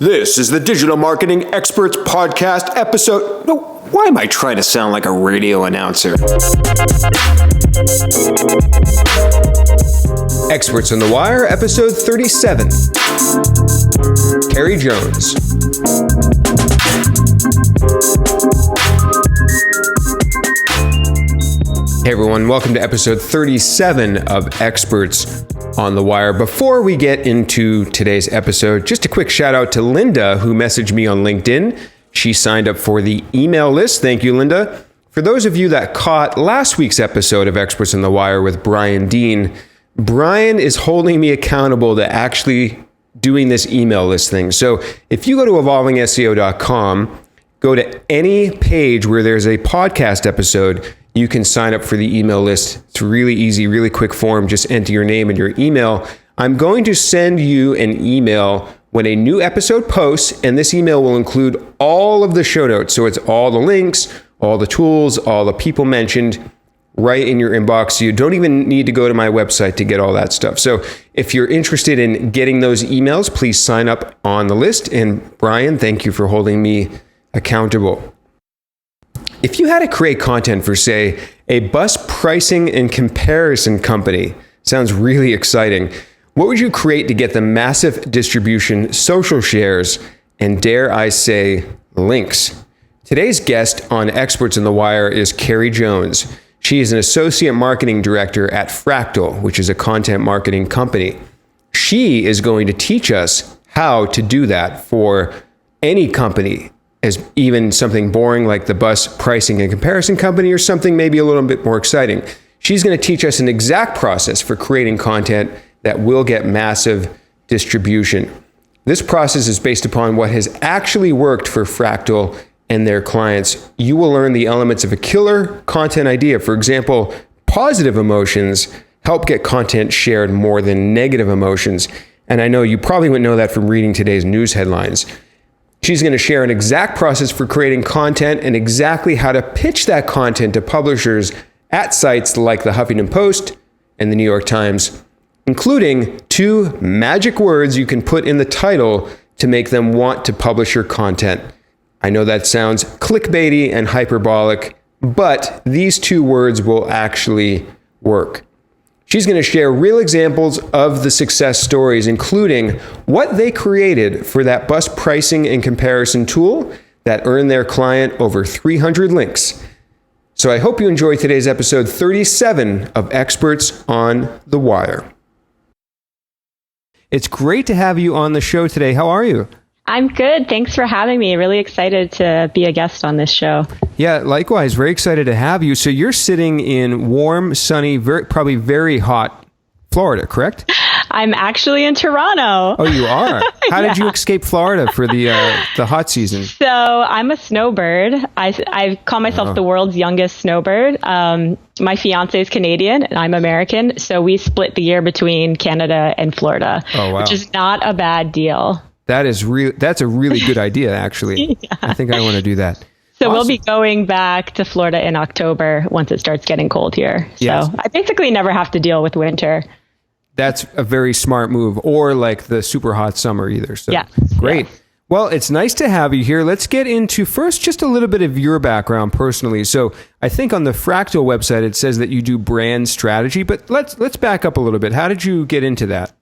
This is the Digital Marketing Experts Podcast episode. No, why am I trying to sound like a radio announcer? Experts on the Wire, episode 37. Kerry Jones. Hey everyone, welcome to episode 37 of Experts on the Wire. Before we get into today's episode, just a quick shout out to Linda, who messaged me on LinkedIn. She signed up for the email list. Thank you, Linda. For those of you that caught last week's episode of Experts on the Wire with Brian Dean, Brian is holding me accountable to actually doing this email list thing. So if you go to evolvingseo.com, go to any page where there's a podcast episode, you can sign up for the email list. It's really easy, really quick form. Just enter your name and your email. I'm going to send you an email when a new episode posts, and this email will include all of the show notes. So it's all the links, all the tools, all the people mentioned right in your inbox. So you don't even need to go to my website to get all that stuff. So if you're interested in getting those emails, please sign up on the list. And Brian, thank you for holding me accountable. If you had to create content for, say, a bus pricing and comparison company, sounds really exciting. What would you create to get the massive distribution, social shares, and dare I say, links? Today's guest on Experts on the Wire is Kerry Jones. She is an associate marketing director at Fractl, which is a content marketing company. She is going to teach us how to do that for any company, as even something boring like the bus pricing and comparison company, or something maybe a little bit more exciting. She's going to teach us an exact process for creating content that will get massive distribution. This process is based upon what has actually worked for Fractl and their clients. You will learn the elements of a killer content idea. For example, positive emotions help get content shared more than negative emotions. And I know you probably wouldn't know that from reading today's news headlines. She's going to share an exact process for creating content and exactly how to pitch that content to publishers at sites like the Huffington Post and the New York Times, including 2 magic words you can put in the title to make them want to publish your content. I know that sounds clickbaity and hyperbolic, but these 2 words will actually work. She's going to share real examples of the success stories, including what they created for that bus pricing and comparison tool that earned their client over 300 links. So I hope you enjoy today's episode 37 of Experts on the Wire. It's great to have you on the show today. How are you? I'm good. Thanks for having me. Really excited to be a guest on this show. Yeah, likewise. Very excited to have you. So you're sitting in warm, sunny, probably very hot Florida, correct? I'm actually in Toronto. Oh, you are? How did you escape Florida for the hot season? So I'm a snowbird. I call myself the world's youngest snowbird. My fiance is Canadian and I'm American. So we split the year between Canada and Florida, which is not a bad deal. That's a really good idea, actually. Yeah. I think I want to do that. So awesome. We'll be going back to Florida in October once it starts getting cold here. So yes. I basically never have to deal with winter. That's a very smart move, or like the super hot summer either. So yeah. Great. Yeah. Well, it's nice to have you here. Let's get into first just a little bit of your background personally. So I think on the Fractl website, it says that you do brand strategy, but let's back up a little bit. How did you get into that?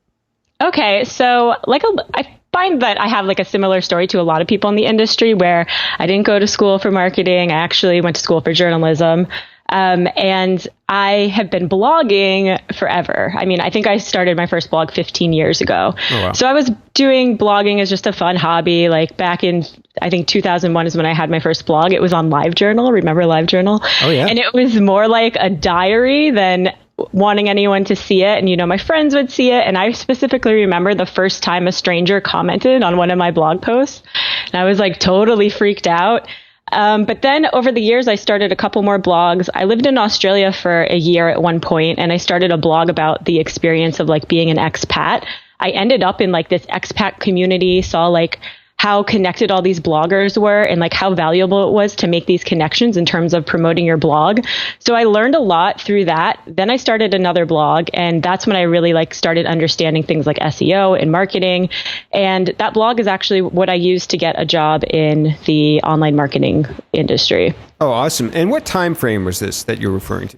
Okay. So I find that I have like a similar story to a lot of people in the industry where I didn't go to school for marketing. I actually went to school for journalism. And I have been blogging forever. I mean, I think I started my first blog 15 years ago. Oh, wow. So I was doing blogging as just a fun hobby. Like back in, I think 2001 is when I had my first blog. It was on LiveJournal. Remember LiveJournal? Oh, yeah. And it was more like a diary than wanting anyone to see it. And, my friends would see it. And I specifically remember the first time a stranger commented on one of my blog posts. And I was like totally freaked out. But then over the years, I started a couple more blogs. I lived in Australia for a year at one point, and I started a blog about the experience of like being an expat. I ended up in like this expat community, saw like how connected all these bloggers were and like how valuable it was to make these connections in terms of promoting your blog. So I learned a lot through that. Then I started another blog, and that's when I really like started understanding things like SEO and marketing. And that blog is actually what I used to get a job in the online marketing industry. Oh, awesome. And what time frame was this that you're referring to?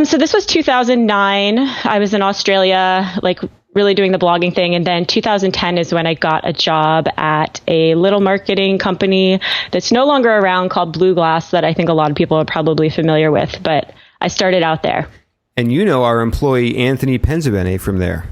So this was 2009. I was in Australia, like really doing the blogging thing. And then 2010 is when I got a job at a little marketing company that's no longer around called Blue Glass, that I think a lot of people are probably familiar with. But I started out there. And you know our employee, Anthony Penzabene, from there.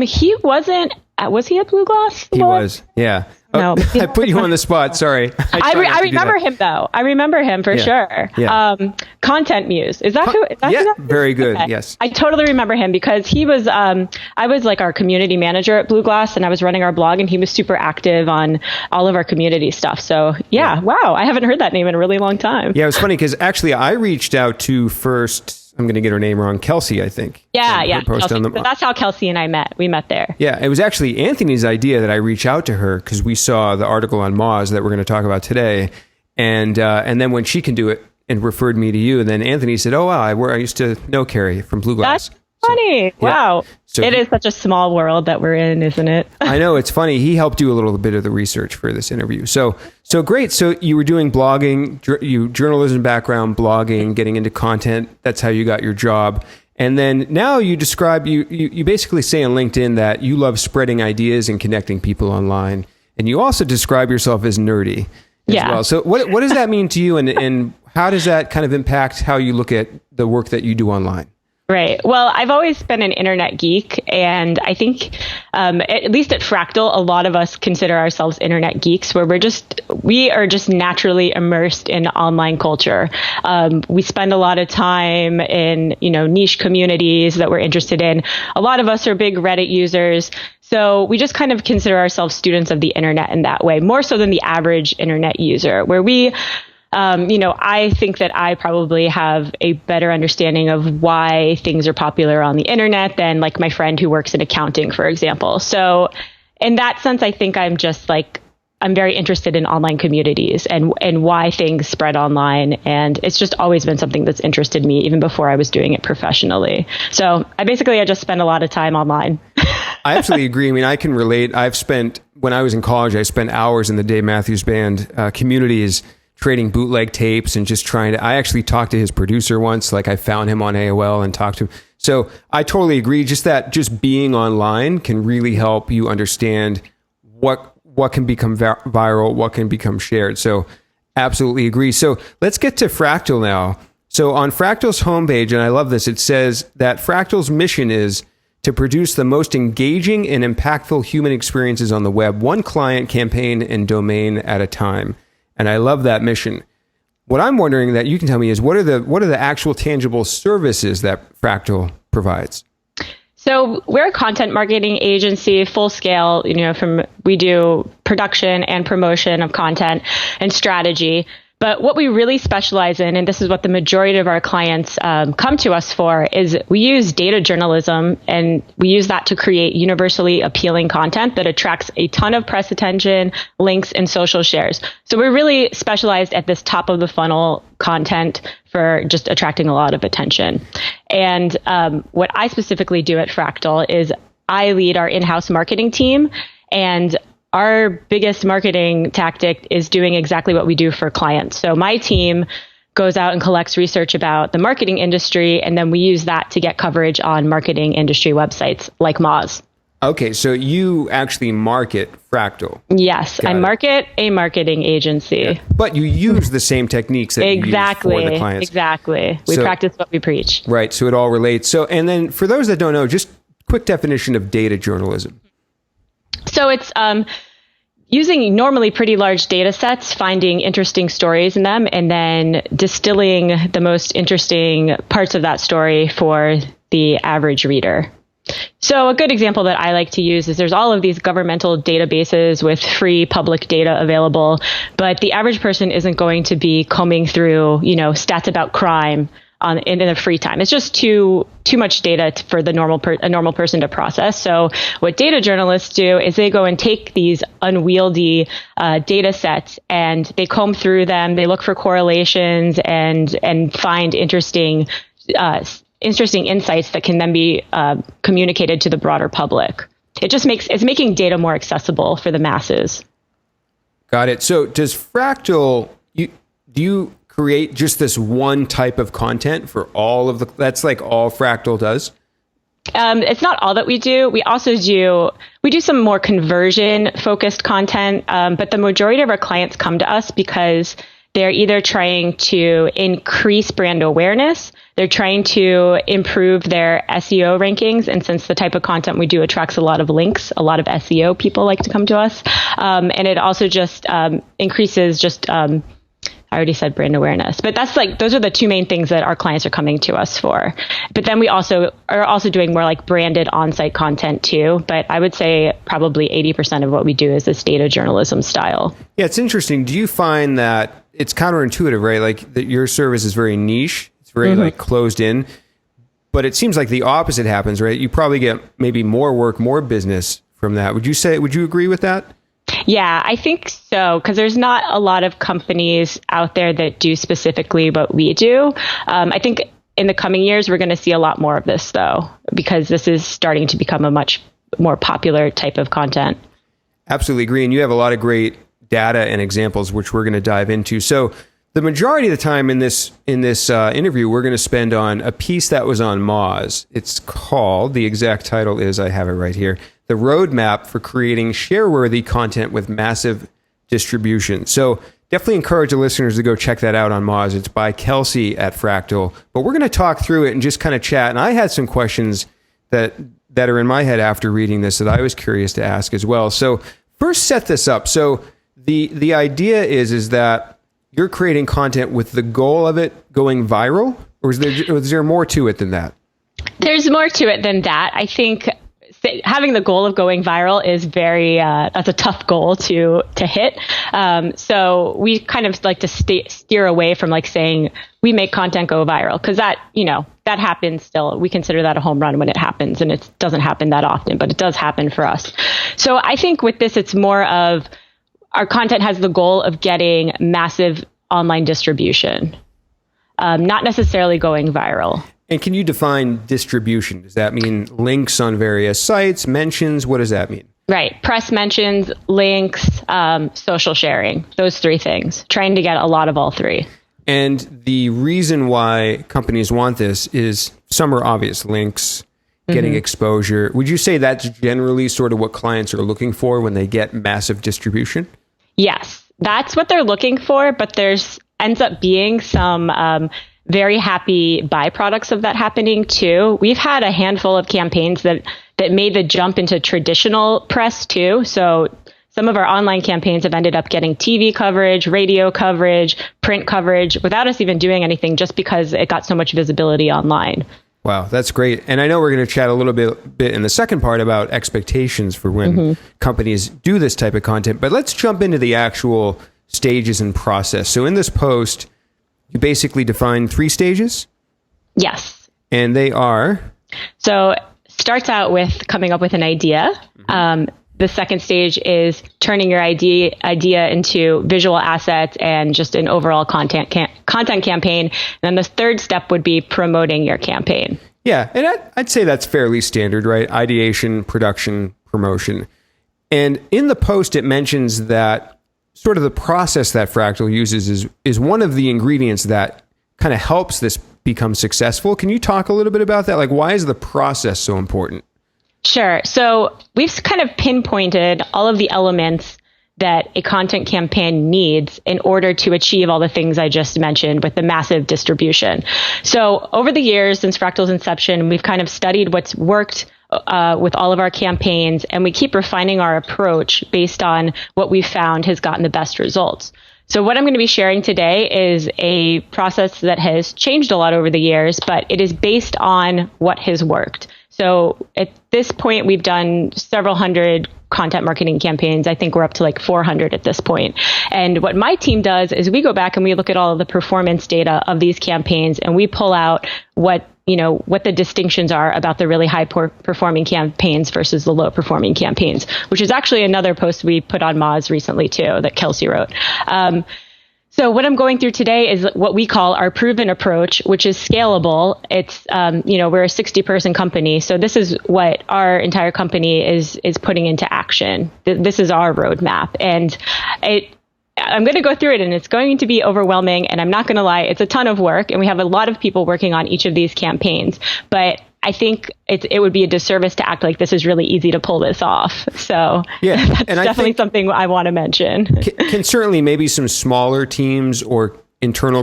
He wasn't, was he at Blue Glass? He was, yeah. No, I put you on the spot. Sorry. I remember him though. I remember him for sure. Yeah. Content Muse. Is that who? Yeah, very good. Okay. Yes. I totally remember him because he was, I was like our community manager at Blue Glass, and I was running our blog, and he was super active on all of our community stuff. So yeah. Wow. I haven't heard that name in a really long time. Yeah, it was funny because actually I reached out to first, I'm going to get her name wrong, Kelsey, I think. Yeah. Kelsey. So that's how Kelsey and I met. We met there. Yeah, it was actually Anthony's idea that I reach out to her because we saw the article on Moz that we're going to talk about today. And then when she can do it, and referred me to you, and then Anthony said, oh, wow, I used to know Kerry from Blue Glass. That's funny. So, yeah. Wow. So it is such a small world that we're in, isn't it? I know, it's funny. He helped do a little bit of the research for this interview. So great. So you were doing blogging, journalism background, blogging, getting into content. That's how you got your job. And then now you describe, you basically say on LinkedIn that you love spreading ideas and connecting people online. And you also describe yourself as nerdy as well. So what does that mean to you? And how does that kind of impact how you look at the work that you do online? Right. Well, I've always been an internet geek, and I think, at least at Fractl, a lot of us consider ourselves internet geeks, where we are just naturally immersed in online culture. We spend a lot of time in, niche communities that we're interested in. A lot of us are big Reddit users. So we just kind of consider ourselves students of the internet in that way, more so than the average internet user, where we I think that I probably have a better understanding of why things are popular on the internet than like my friend who works in accounting, for example. So in that sense, I think I'm very interested in online communities and why things spread online. And it's just always been something that's interested me even before I was doing it professionally. So I just spend a lot of time online. I absolutely agree. I mean, I can relate. When I was in college, I spent hours in the Dave Matthews Band communities trading bootleg tapes and just I actually talked to his producer once, like I found him on AOL and talked to him. So I totally agree. Just being online can really help you understand what can become viral, what can become shared. So absolutely agree. So let's get to Fractl now. So on Fractl's homepage, and I love this, it says that Fractl's mission is to produce the most engaging and impactful human experiences on the web, one client, campaign, and domain at a time. And I love that mission. What I'm wondering that you can tell me is what are the actual tangible services that Fractl provides? So we're a content marketing agency, full scale, we do production and promotion of content and strategy. But what we really specialize in, and this is what the majority of our clients come to us for, is we use data journalism, and we use that to create universally appealing content that attracts a ton of press attention, links, and social shares. So we're really specialized at this top of the funnel content for just attracting a lot of attention. And what I specifically do at Fractl is I lead our in-house marketing team, and our biggest marketing tactic is doing exactly what we do for clients. So my team goes out and collects research about the marketing industry, and then we use that to get coverage on marketing industry websites like Moz. Okay, so you actually market Fractl. Yes, I market a marketing agency. Yeah. But you use the same techniques that you use for the clients. Exactly. We practice what we preach. Right, so it all relates. So, and then for those that don't know, just quick definition of data journalism. So it's using normally pretty large data sets, finding interesting stories in them, and then distilling the most interesting parts of that story for the average reader. So a good example that I like to use is there's all of these governmental databases with free public data available, but the average person isn't going to be combing through, stats about crime in their free time. It's just too much data for a normal person to process. So what data journalists do is they go and take these unwieldy data sets and they comb through them. They look for correlations and find interesting insights that can then be communicated to the broader public. It's making data more accessible for the masses. Got it. So does Fractl, do you create just this one type of content for that's like all Fractl does? It's not all that we do. We also do some more conversion focused content, but the majority of our clients come to us because they're either trying to increase brand awareness, they're trying to improve their SEO rankings, and since the type of content we do attracts a lot of links, a lot of SEO people like to come to us, and it also just increases I already said brand awareness, but those are the two main things that our clients are coming to us for. But then we are also doing more like branded on-site content too. But I would say probably 80% of what we do is this data journalism style. Yeah, it's interesting. Do you find that it's counterintuitive, right? Like that your service is very niche. It's very like closed in, but it seems like the opposite happens, right? You probably get maybe more work, more business from that. Would you agree with that? Yeah, I think so, because there's not a lot of companies out there that do specifically what we do. I think in the coming years, we're going to see a lot more of this, though, because this is starting to become a much more popular type of content. Absolutely agree. And you have a lot of great data and examples, which we're going to dive into. So the majority of the time in this interview, we're going to spend on a piece that was on Moz. It's called, the exact title is, I have it right here, The Roadmap for Creating Share-Worthy Content with Massive Distribution. So definitely encourage the listeners to go check that out on Moz. It's by Kelsey at Fractl. But we're going to talk through it and just kind of chat. And I had some questions that are in my head after reading this that I was curious to ask as well. So first, set this up. So the idea is that you're creating content with the goal of it going viral? Or is there more to it than that? There's more to it than that. I think having the goal of going viral is that's a tough goal to hit. So we kind of like to steer away from like saying we make content go viral, because that happens still. We consider that a home run when it happens, and it doesn't happen that often, but it does happen for us. So I think with this, it's more of our content has the goal of getting massive online distribution, not necessarily going viral. And can you define distribution? Does that mean links on various sites, mentions? What does that mean? Right. Press mentions, links, social sharing, those three things, trying to get a lot of all three. And the reason why companies want this is some are obvious: links, getting exposure. Would you say that's generally sort of what clients are looking for when they get massive distribution? Yes, that's what they're looking for, but ends up being some very happy byproducts of that happening too. We've had a handful of campaigns that made the jump into traditional press too. So some of our online campaigns have ended up getting TV coverage, radio coverage, print coverage without us even doing anything, just because it got so much visibility online. Wow, that's great. And I know we're going to chat a little bit in the second part about expectations for when companies do this type of content. But let's jump into the actual stages and process. So in this post, you basically define 3 stages? Yes. And they are? So starts out with coming up with an idea. The second stage is turning your idea into visual assets and just an overall content campaign. And then the third step would be promoting your campaign. Yeah, and I'd say that's fairly standard, right? Ideation, production, promotion. And in the post, it mentions that sort of the process that Fractl uses is one of the ingredients that kind of helps this become successful. Can you talk a little bit about that? Like, why is the process so important? Sure. So we've kind of pinpointed all of the elements that a content campaign needs in order to achieve all the things I just mentioned with the massive distribution. So over the years, since Fractl's inception, we've kind of studied what's worked with all of our campaigns, and we keep refining our approach based on what we've found has gotten the best results. So what I'm going to be sharing today is a process that has changed a lot over the years, but it is based on what has worked. So at this point, we've done several hundred content marketing campaigns. I think we're up to like 400 at this point. And what my team does is we go back and we look at all of the performance data of these campaigns, and we pull out what the distinctions are about the really high performing campaigns versus the low performing campaigns, which is actually another post we put on Moz recently too, that Kelsey wrote. So what I'm going through today is what we call our proven approach, which is scalable. It's, we're a 60-person company. So this is what our entire company is putting into action. This is our roadmap. And I'm going to go through it, and it's going to be overwhelming. And I'm not going to lie, it's a ton of work. And we have a lot of people working on each of these campaigns. But I think it would be a disservice to act like this is really easy to pull this off. So yeah, that's and definitely something I want to mention. Can certainly maybe some smaller teams or internal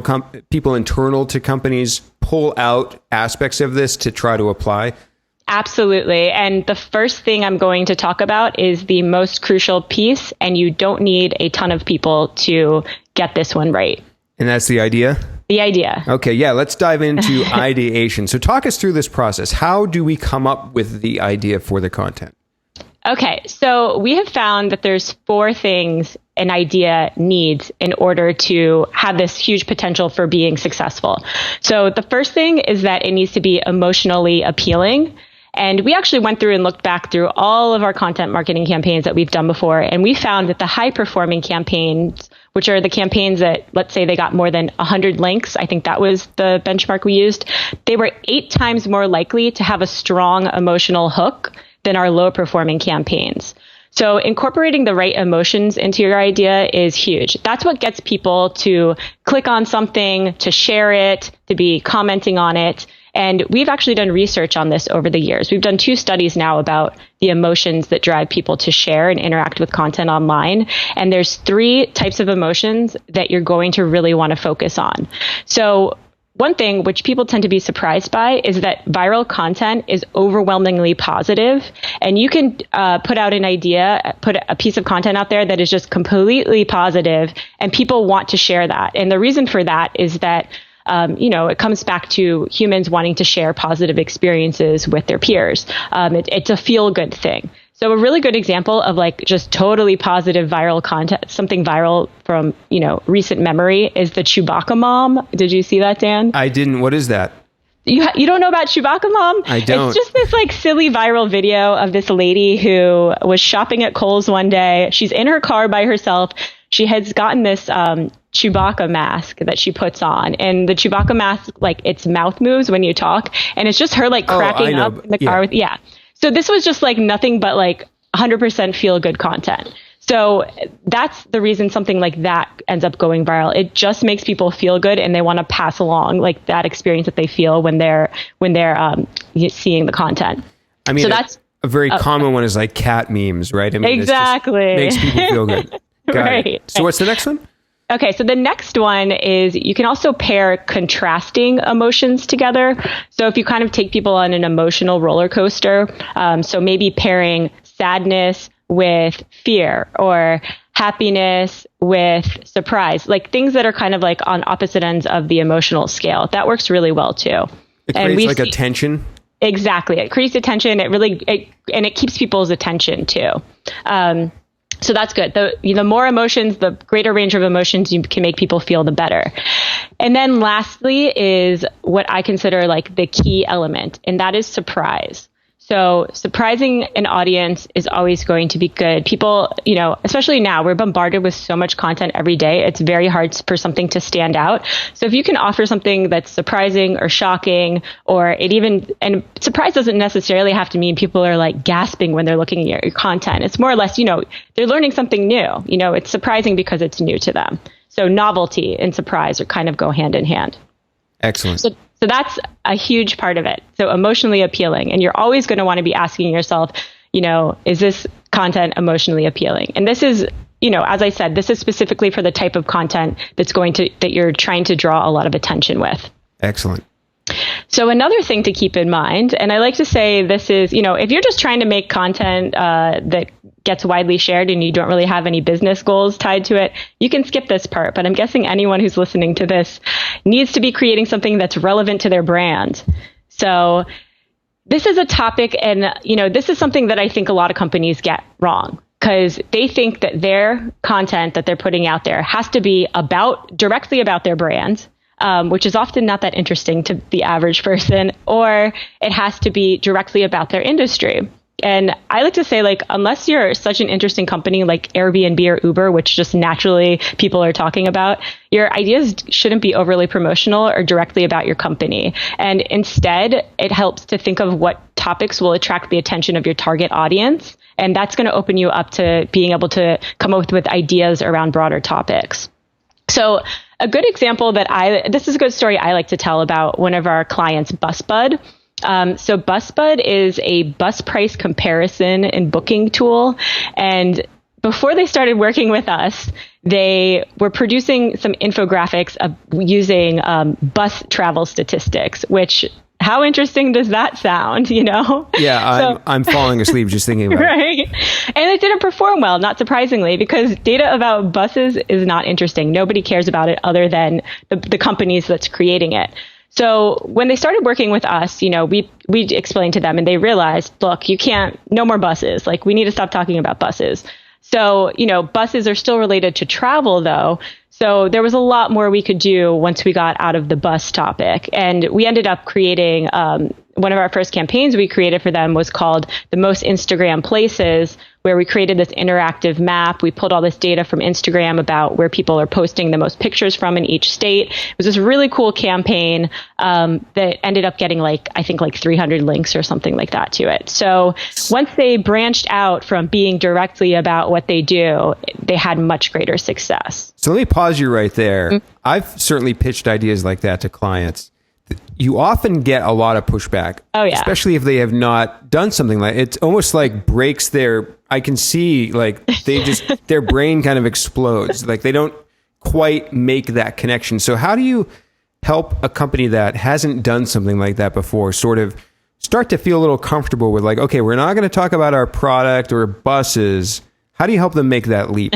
people internal to companies pull out aspects of this to try to apply? Absolutely. And the first thing I'm going to talk about is the most crucial piece, and you don't need a ton of people to get this one right. And that's the idea? The idea. Okay, yeah, let's dive into ideation. So talk us through this process. How do we come up with the idea for the content? Okay, so we have found that there's 4 things an idea needs in order to have this huge potential for being successful. So the first thing is that it needs to be emotionally appealing. And we actually went through and looked back through all of our content marketing campaigns that we've done before. And we found that the high performing campaigns, which are the campaigns that, let's say they got more than 100 links, I think that was the benchmark we used, they were 8 times more likely to have a strong emotional hook than our low performing campaigns. So incorporating the right emotions into your idea is huge. That's what gets people to click on something, to share it, to be commenting on it. And we've actually done research on this over the years. We've done 2 studies now about the emotions that drive people to share and interact with content online. And there's 3 types of emotions that you're going to really want to focus on. So one thing which people tend to be surprised by is that viral content is overwhelmingly positive. And you can put out an idea, put a piece of content out there that is just completely positive, and people want to share that. And the reason for that is that it comes back to humans wanting to share positive experiences with their peers. It's a feel-good thing. So a really good example of like just totally positive viral content, something viral from, recent memory, is the Chewbacca mom. Did you see that, Dan? I didn't. What is that? You don't know about Chewbacca mom? I don't. It's just this like silly viral video of this lady who was shopping at Kohl's one day. She's in her car by herself. She has gotten this Chewbacca mask that she puts on, and the Chewbacca mask, like, its mouth moves when you talk, and it's just her like cracking up in the car with, So this was just like nothing but like 100% feel good content. So that's the reason something like that ends up going viral. It just makes people feel good, and they want to pass along like that experience that they feel when they're seeing the content. I mean, so that's a very common one is like cat memes, right? I mean, exactly. It just makes people feel good. Got it. So what's the next one? Okay, so the next one is you can also pair contrasting emotions together. So if you kind of take people on an emotional roller coaster, so maybe pairing sadness with fear or happiness with surprise, like things that are kind of like on opposite ends of the emotional scale. That works really well too. It creates like a tension. Exactly. It creates attention. It keeps people's attention too. So that's good. The more emotions, the greater range of emotions you can make people feel, the better. And then lastly is what I consider like the key element, and that is surprise. So surprising an audience is always going to be good. People, especially now, we're bombarded with so much content every day. It's very hard for something to stand out. So if you can offer something that's surprising or shocking, and surprise doesn't necessarily have to mean people are like gasping when they're looking at your content. It's more or less, they're learning something new. It's surprising because it's new to them. So novelty and surprise are kind of go hand in hand. Excellent. So that's a huge part of it. So emotionally appealing. And you're always going to want to be asking yourself, is this content emotionally appealing? And this is, as I said, this is specifically for the type of content that you're trying to draw a lot of attention with. Excellent. So another thing to keep in mind, and I like to say this is, if you're just trying to make content that gets widely shared and you don't really have any business goals tied to it, you can skip this part. But I'm guessing anyone who's listening to this needs to be creating something that's relevant to their brand. So This is a topic, and this is something that I think a lot of companies get wrong, because they think that their content that they're putting out there has to be directly about their brand, which is often not that interesting to the average person, or it has to be directly about their industry. And I like to say, like, unless you're such an interesting company like Airbnb or Uber, which just naturally people are talking about, your ideas shouldn't be overly promotional or directly about your company. And instead, it helps to think of what topics will attract the attention of your target audience. And that's going to open you up to being able to come up with ideas around broader topics. So a good example this is a good story I like to tell about one of our clients, BusBud. So BusBud is a bus price comparison and booking tool. And before they started working with us, they were producing some infographics of using bus travel statistics, which, how interesting does that sound, Yeah, I'm falling asleep just thinking about it. Right. And it didn't perform well, not surprisingly, because data about buses is not interesting. Nobody cares about it other than the companies that's creating it. So when they started working with us, we explained to them, and they realized, look, no more buses. Like, we need to stop talking about buses. So, buses are still related to travel, though. So there was a lot more we could do once we got out of the bus topic. And we ended up creating one of our first campaigns we created for them was called The Most Instagram Places, where we created this interactive map. We pulled all this data from Instagram about where people are posting the most pictures from in each state. It was this really cool campaign that ended up getting I think 300 links or something like that to it. So once they branched out from being directly about what they do, they had much greater success. So let me pause you right there. Mm-hmm. I've certainly pitched ideas like that to clients. You often get a lot of pushback, especially if they have not done something like it's almost like breaks I can see their brain kind of explodes. Like they don't quite make that connection. So how do you help a company that hasn't done something like that before sort of start to feel a little comfortable with okay, we're not going to talk about our product or buses. How do you help them make that leap?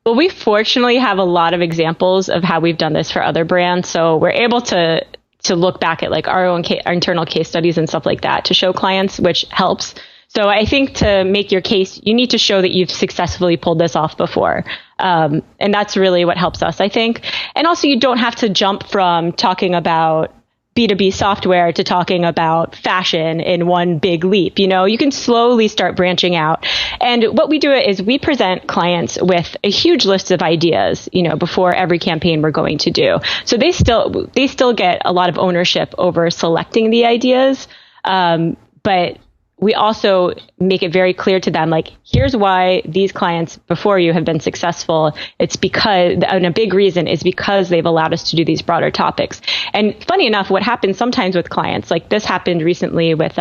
Well, we fortunately have a lot of examples of how we've done this for other brands. So we're able to look back at our own our internal case studies and stuff like that to show clients, which helps. So I think to make your case, you need to show that you've successfully pulled this off before. And that's really what helps us, I think. And also, you don't have to jump from talking about B2B software to talking about fashion in one big leap. You can slowly start branching out. And what we do is we present clients with a huge list of ideas, before every campaign we're going to do. So they still get a lot of ownership over selecting the ideas. But we also make it very clear to them, here's why these clients before you have been successful. It's because, and a big reason is because they've allowed us to do these broader topics. And funny enough, what happens sometimes with clients, this happened recently with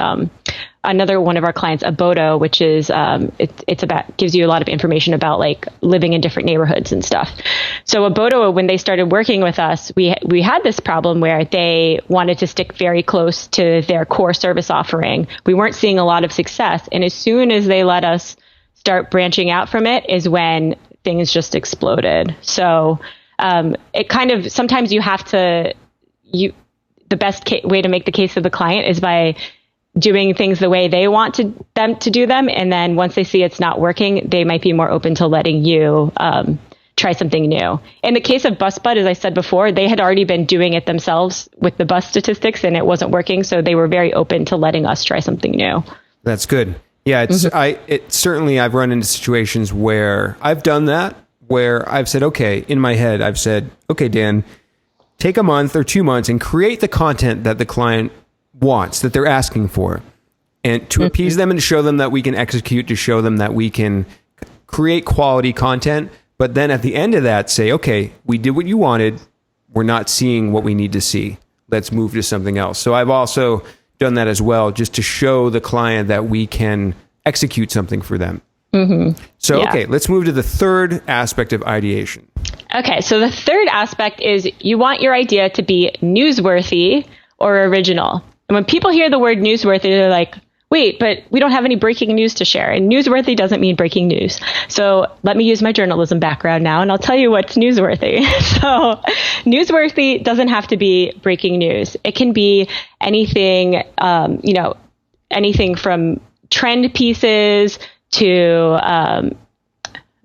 another one of our clients, Abodo, which is it's about gives you a lot of information about living in different neighborhoods and stuff. So Abodo, when they started working with us, we had this problem where they wanted to stick very close to their core service offering. We weren't seeing a lot of success, and as soon as they let us start branching out from it, is when things just exploded. So it kind of sometimes you have to the best way to make the case of the client is by doing things the way they want them to do them. And then once they see it's not working, they might be more open to letting you try something new. In the case of BusBud, as I said before, they had already been doing it themselves with the bus statistics and it wasn't working. So they were very open to letting us try something new. That's good. Yeah, certainly I've run into situations where I've done that, where I've said, okay, in my head, I've said, okay, Dan, take a month or 2 months and create the content that the client wants, that they're asking for, and to appease them and to show them that we can execute, to show them that we can create quality content. But then at the end of that, say, okay, we did what you wanted. We're not seeing what we need to see. Let's move to something else. So I've also done that as well, just to show the client that we can execute something for them. So, okay, let's move to the third aspect of ideation. Okay, so the third aspect is you want your idea to be newsworthy or original. And when people hear the word newsworthy, they're like, wait, but we don't have any breaking news to share. And newsworthy doesn't mean breaking news. So let me use my journalism background now, and I'll tell you what's newsworthy. So newsworthy doesn't have to be breaking news. It can be anything, anything from trend pieces to,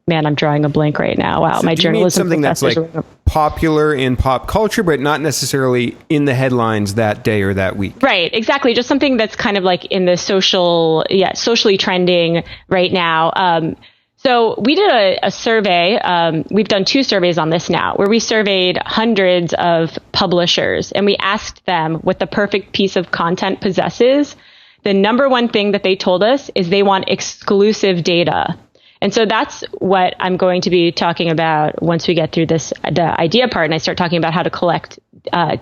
man, I'm drawing a blank right now. Wow, So my do you mean journalism something that's like popular in pop culture, but not necessarily in the headlines that day or that week? Right, exactly. Just something that's kind of like in the socially trending right now. So we did a survey. We've done 2 surveys on this now, where we surveyed hundreds of publishers and we asked them what the perfect piece of content possesses. The number one thing that they told us is they want exclusive data. And so that's what I'm going to be talking about once we get through the idea part and I start talking about how to collect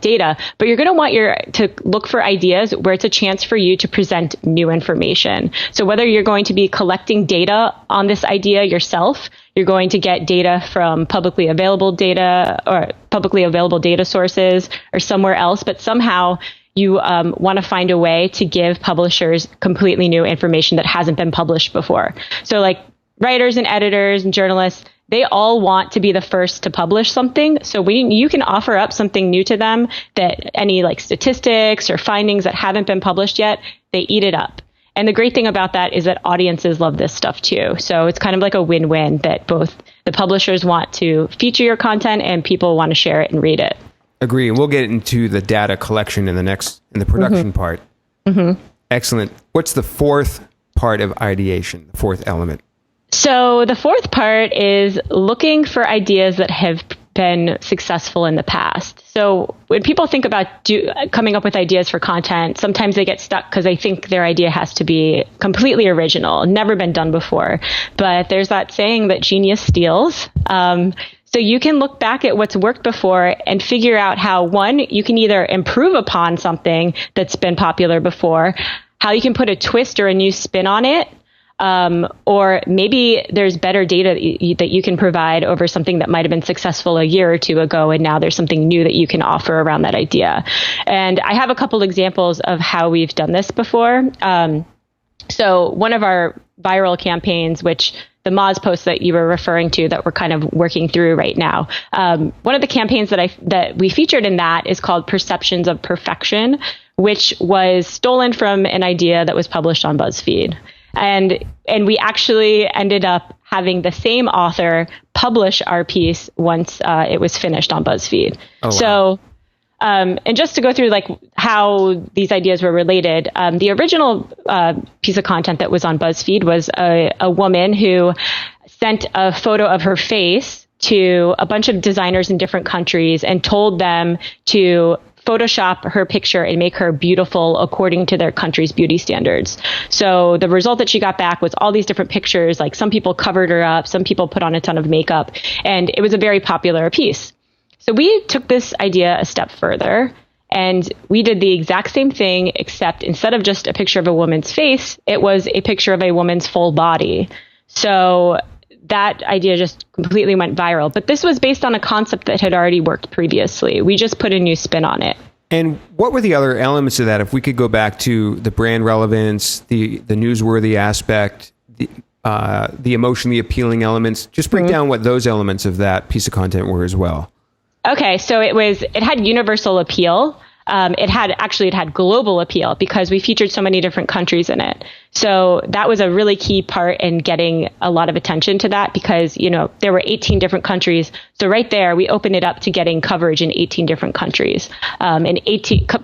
data. But you're going to want to look for ideas where it's a chance for you to present new information. So whether you're going to be collecting data on this idea yourself, you're going to get data from publicly available data or publicly available data sources or somewhere else, but somehow you want to find a way to give publishers completely new information that hasn't been published before. So like writers and editors and journalists, they all want to be the first to publish something. So you can offer up something new to them that any like statistics or findings that haven't been published yet, they eat it up. And the great thing about that is that audiences love this stuff too. So it's kind of like a win-win that both the publishers want to feature your content and people want to share it and read it. Agree. And we'll get into the data collection in the production part. Mm-hmm. Excellent. What's the 4th part of ideation, the 4th element? So the 4th part is looking for ideas that have been successful in the past. So when people think about coming up with ideas for content, sometimes they get stuck because they think their idea has to be completely original, never been done before. But there's that saying that genius steals. So you can look back at what's worked before and figure out how, one, you can either improve upon something that's been popular before, how you can put a twist or a new spin on it, or maybe there's better data that you can provide over something that might have been successful a year or 2 ago, and now there's something new that you can offer around that idea. And I have a couple examples of how we've done this before. So one of our viral campaigns, which the Moz post that you were referring to that we're kind of working through right now. One of the campaigns that we featured in that is called Perceptions of Perfection, which was stolen from an idea that was published on BuzzFeed. And we actually ended up having the same author publish our piece once it was finished on BuzzFeed. Oh, wow. So, and just to go through like how these ideas were related, the original piece of content that was on BuzzFeed was a woman who sent a photo of her face to a bunch of designers in different countries and told them to Photoshop her picture and make her beautiful according to their country's beauty standards. So the result that she got back was all these different pictures, like some people covered her up, some people put on a ton of makeup, and it was a very popular piece. So we took this idea a step further and we did the exact same thing, except instead of just a picture of a woman's face, it was a picture of a woman's full body. So that idea just completely went viral. But this was based on a concept that had already worked previously. We just put a new spin on it. And what were the other elements of that? If we could go back to the brand relevance, the newsworthy aspect, the emotionally appealing elements, just break down what those elements of that piece of content were as well. Okay, so it had universal appeal. It had global appeal because we featured so many different countries in it. So that was a really key part in getting a lot of attention to that because, there were 18 different countries. So right there, we opened it up to getting coverage in 18 different countries. And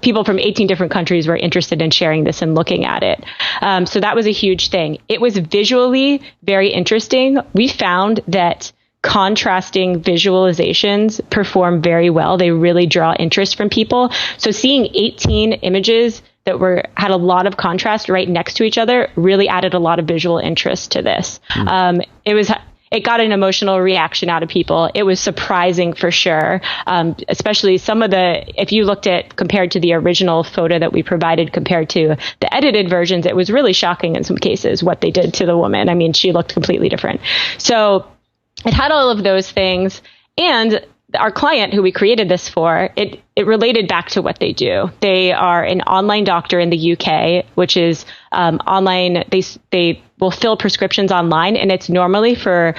people from 18 different countries were interested in sharing this and looking at it. So that was a huge thing. It was visually very interesting. We found that contrasting visualizations perform very well. They really draw interest from people. So seeing 18 images that had a lot of contrast right next to each other really added a lot of visual interest to this. It got an emotional reaction out of people. It was surprising for sure, especially if you looked at compared to the original photo that we provided compared to the edited versions, it was really shocking in some cases what they did to the woman. I mean, she looked completely different. So it had all of those things. And our client who we created this for, it related back to what they do. They are an online doctor in the UK, which is online. They will fill prescriptions online, and it's normally for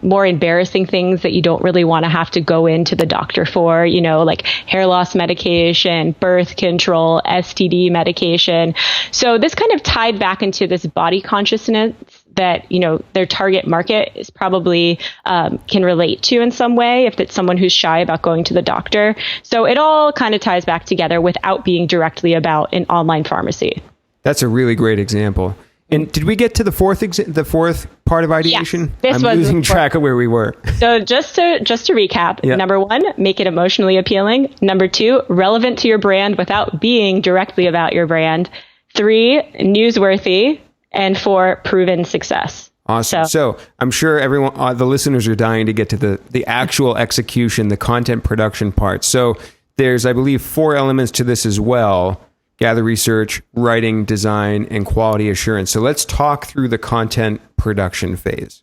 more embarrassing things that you don't really want to have to go into the doctor for, like hair loss medication, birth control, STD medication. So this kind of tied back into this body consciousness that, their target market is probably can relate to in some way if it's someone who's shy about going to the doctor. So it all kind of ties back together without being directly about an online pharmacy. That's a really great example. And did we get to the fourth part of ideation? Yes, I'm losing track of where we were. So just to recap, Yeah. Number 1, make it emotionally appealing. Number 2, relevant to your brand without being directly about your brand. 3, newsworthy. And 4, proven success. Awesome. So I'm sure everyone, the listeners are dying to get to the actual execution, the content production part. So there's, I believe, 4 elements to this as well: gather research, writing, design, and quality assurance. So let's talk through the content production phase.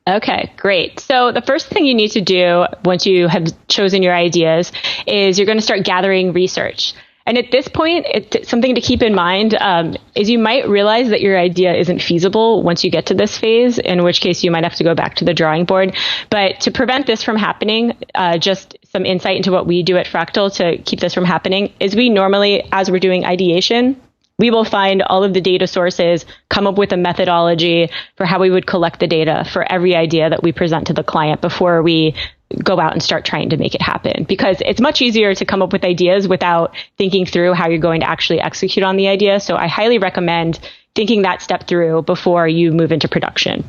Okay, great. So the first thing you need to do once you have chosen your ideas is you're going to start gathering research. And at this point, it's something to keep in mind is you might realize that your idea isn't feasible once you get to this phase, in which case you might have to go back to the drawing board. But to prevent this from happening, just some insight into what we do at Fractl to keep this from happening is we normally, as we're doing ideation, we will find all of the data sources, come up with a methodology for how we would collect the data for every idea that we present to the client before we go out and start trying to make it happen. Because it's much easier to come up with ideas without thinking through how you're going to actually execute on the idea. So I highly recommend thinking that step through before you move into production.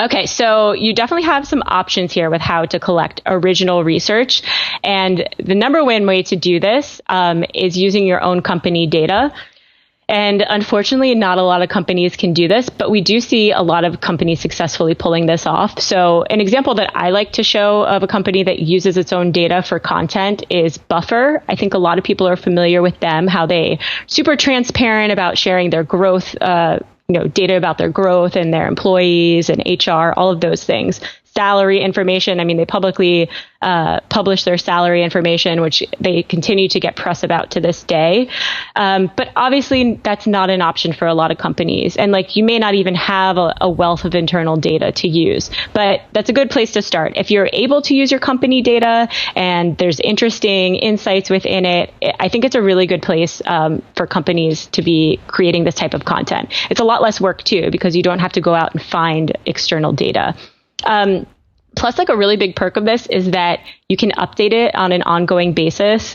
Okay, so you definitely have some options here with how to collect original research. And the number one way to do this is using your own company data. And unfortunately, not a lot of companies can do this, but we do see a lot of companies successfully pulling this off. So an example that I like to show of a company that uses its own data for content is Buffer. I think a lot of people are familiar with them, how they super transparent about sharing their growth, data about their growth and their employees and HR, all of those things. Salary information. I mean, they publicly publish their salary information, which they continue to get press about to this day. But obviously, that's not an option for a lot of companies. And you may not even have a wealth of internal data to use. But that's a good place to start. If you're able to use your company data and there's interesting insights within it, I think it's a really good place for companies to be creating this type of content. It's a lot less work, too, because you don't have to go out and find external data. Plus, a really big perk of this is that you can update it on an ongoing basis.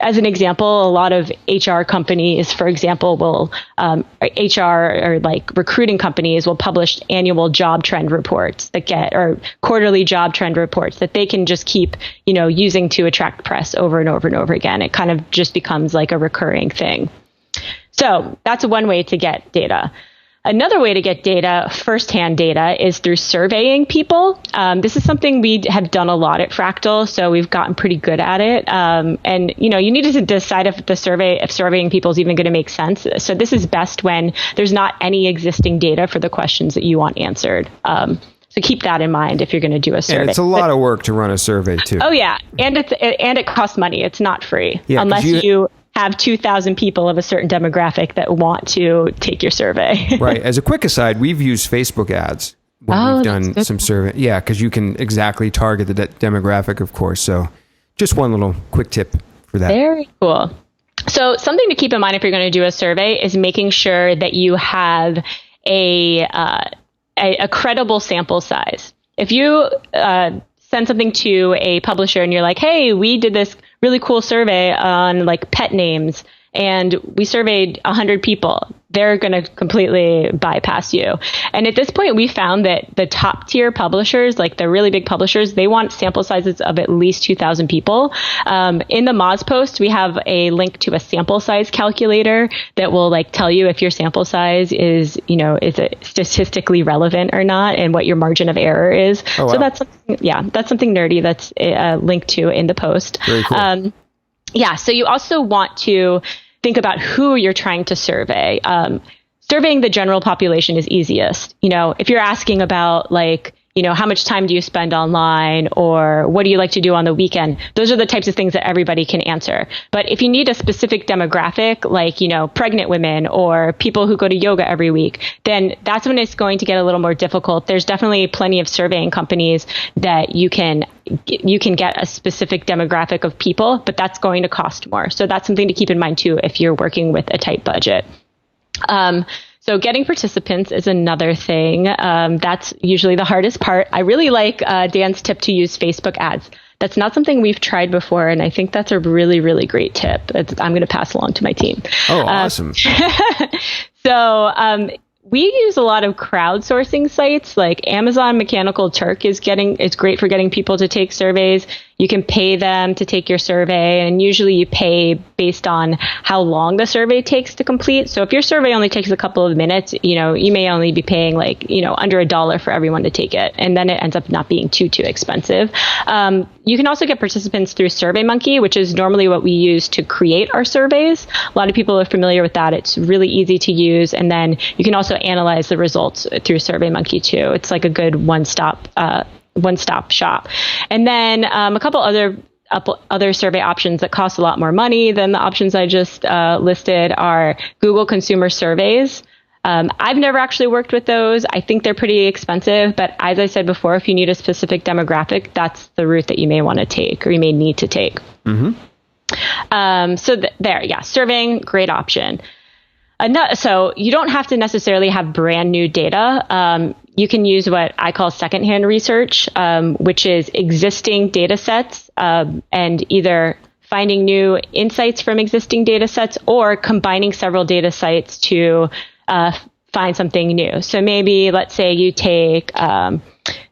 As an example, a lot of HR companies, for example, will HR or recruiting companies will publish annual job trend reports or quarterly job trend reports that they can just keep, using to attract press over and over and over again. It kind of just becomes a recurring thing. So that's one way to get data. Another way to get data, firsthand data, is through surveying people. This is something we have done a lot at Fractl, so we've gotten pretty good at it. And you need to decide if surveying people is even going to make sense. So this is best when there's not any existing data for the questions that you want answered. So keep that in mind if you're going to do a survey. And it's a lot of work to run a survey too. Oh yeah, and it costs money. It's not free unless you have 2,000 people of a certain demographic that want to take your survey. Right. As a quick aside, we've used Facebook ads when we've done some survey. Yeah, because you can exactly target the demographic, of course. So just one little quick tip for that. Very cool. So something to keep in mind if you're going to do a survey is making sure that you have a credible sample size. If you send something to a publisher and you're like, hey, we did this really cool survey on pet names and we surveyed 100 people, they're going to completely bypass you. And at this point, we found that the top tier publishers, the really big publishers, they want sample sizes of at least 2,000 people. In the Moz post, we have a link to a sample size calculator that will tell you if your sample size is it statistically relevant or not and what your margin of error is. Oh, wow. So that's something nerdy that's linked to in the post. Very cool. So you also want to think about who you're trying to survey. Surveying the general population is easiest. If you're asking about how much time do you spend online, or what do you like to do on the weekend? Those are the types of things that everybody can answer. But if you need a specific demographic, like, pregnant women or people who go to yoga every week, then that's when it's going to get a little more difficult. There's definitely plenty of surveying companies that you can get a specific demographic of people, but that's going to cost more. So that's something to keep in mind too, if you're working with a tight budget. So getting participants is another thing. That's usually the hardest part. I really like Dan's tip to use Facebook ads. That's not something we've tried before, and I think that's a really, really great tip. I'm going to pass along to my team. Oh, awesome. So we use a lot of crowdsourcing sites, like Amazon Mechanical Turk is great for getting people to take surveys. You can pay them to take your survey, and usually you pay based on how long the survey takes to complete. So if your survey only takes a couple of minutes, you may only be paying under $1 for everyone to take it, and then it ends up not being too expensive. You can also get participants through SurveyMonkey, which is normally what we use to create our surveys. A lot of people are familiar with that. It's really easy to use, and then you can also analyze the results through SurveyMonkey too. It's like a good one-stop shop. And then a couple other survey options that cost a lot more money than the options I just listed are Google Consumer Surveys. I've never actually worked with those. I think they're pretty expensive, but as I said before, if you need a specific demographic, that's the route that you may want to take or you may need to take. Mm-hmm. Surveying, great option. So you don't have to necessarily have brand new data. You can use what I call secondhand research, which is existing data sets and either finding new insights from existing data sets or combining several data sets to find something new. So maybe let's say you take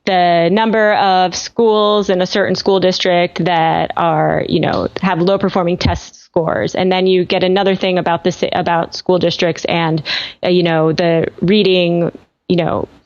the number of schools in a certain school district that are, have low performing test scores. And then you get another thing about school districts and, the reading,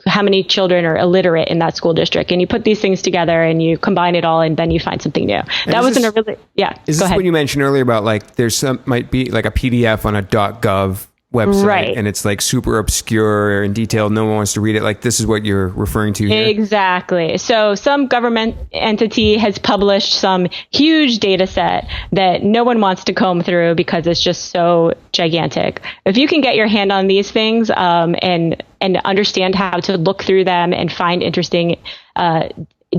how many children are illiterate in that school district. And you put these things together and you combine it all and then you find something new. Is this what you mentioned earlier about might be like a PDF on a .gov website, right? And it's like super obscure and detailed. No one wants to read it. Like, this is what you're referring to here. Exactly. So some government entity has published some huge data set that no one wants to comb through because it's just so gigantic. If you can get your hand on these things and understand how to look through them and find interesting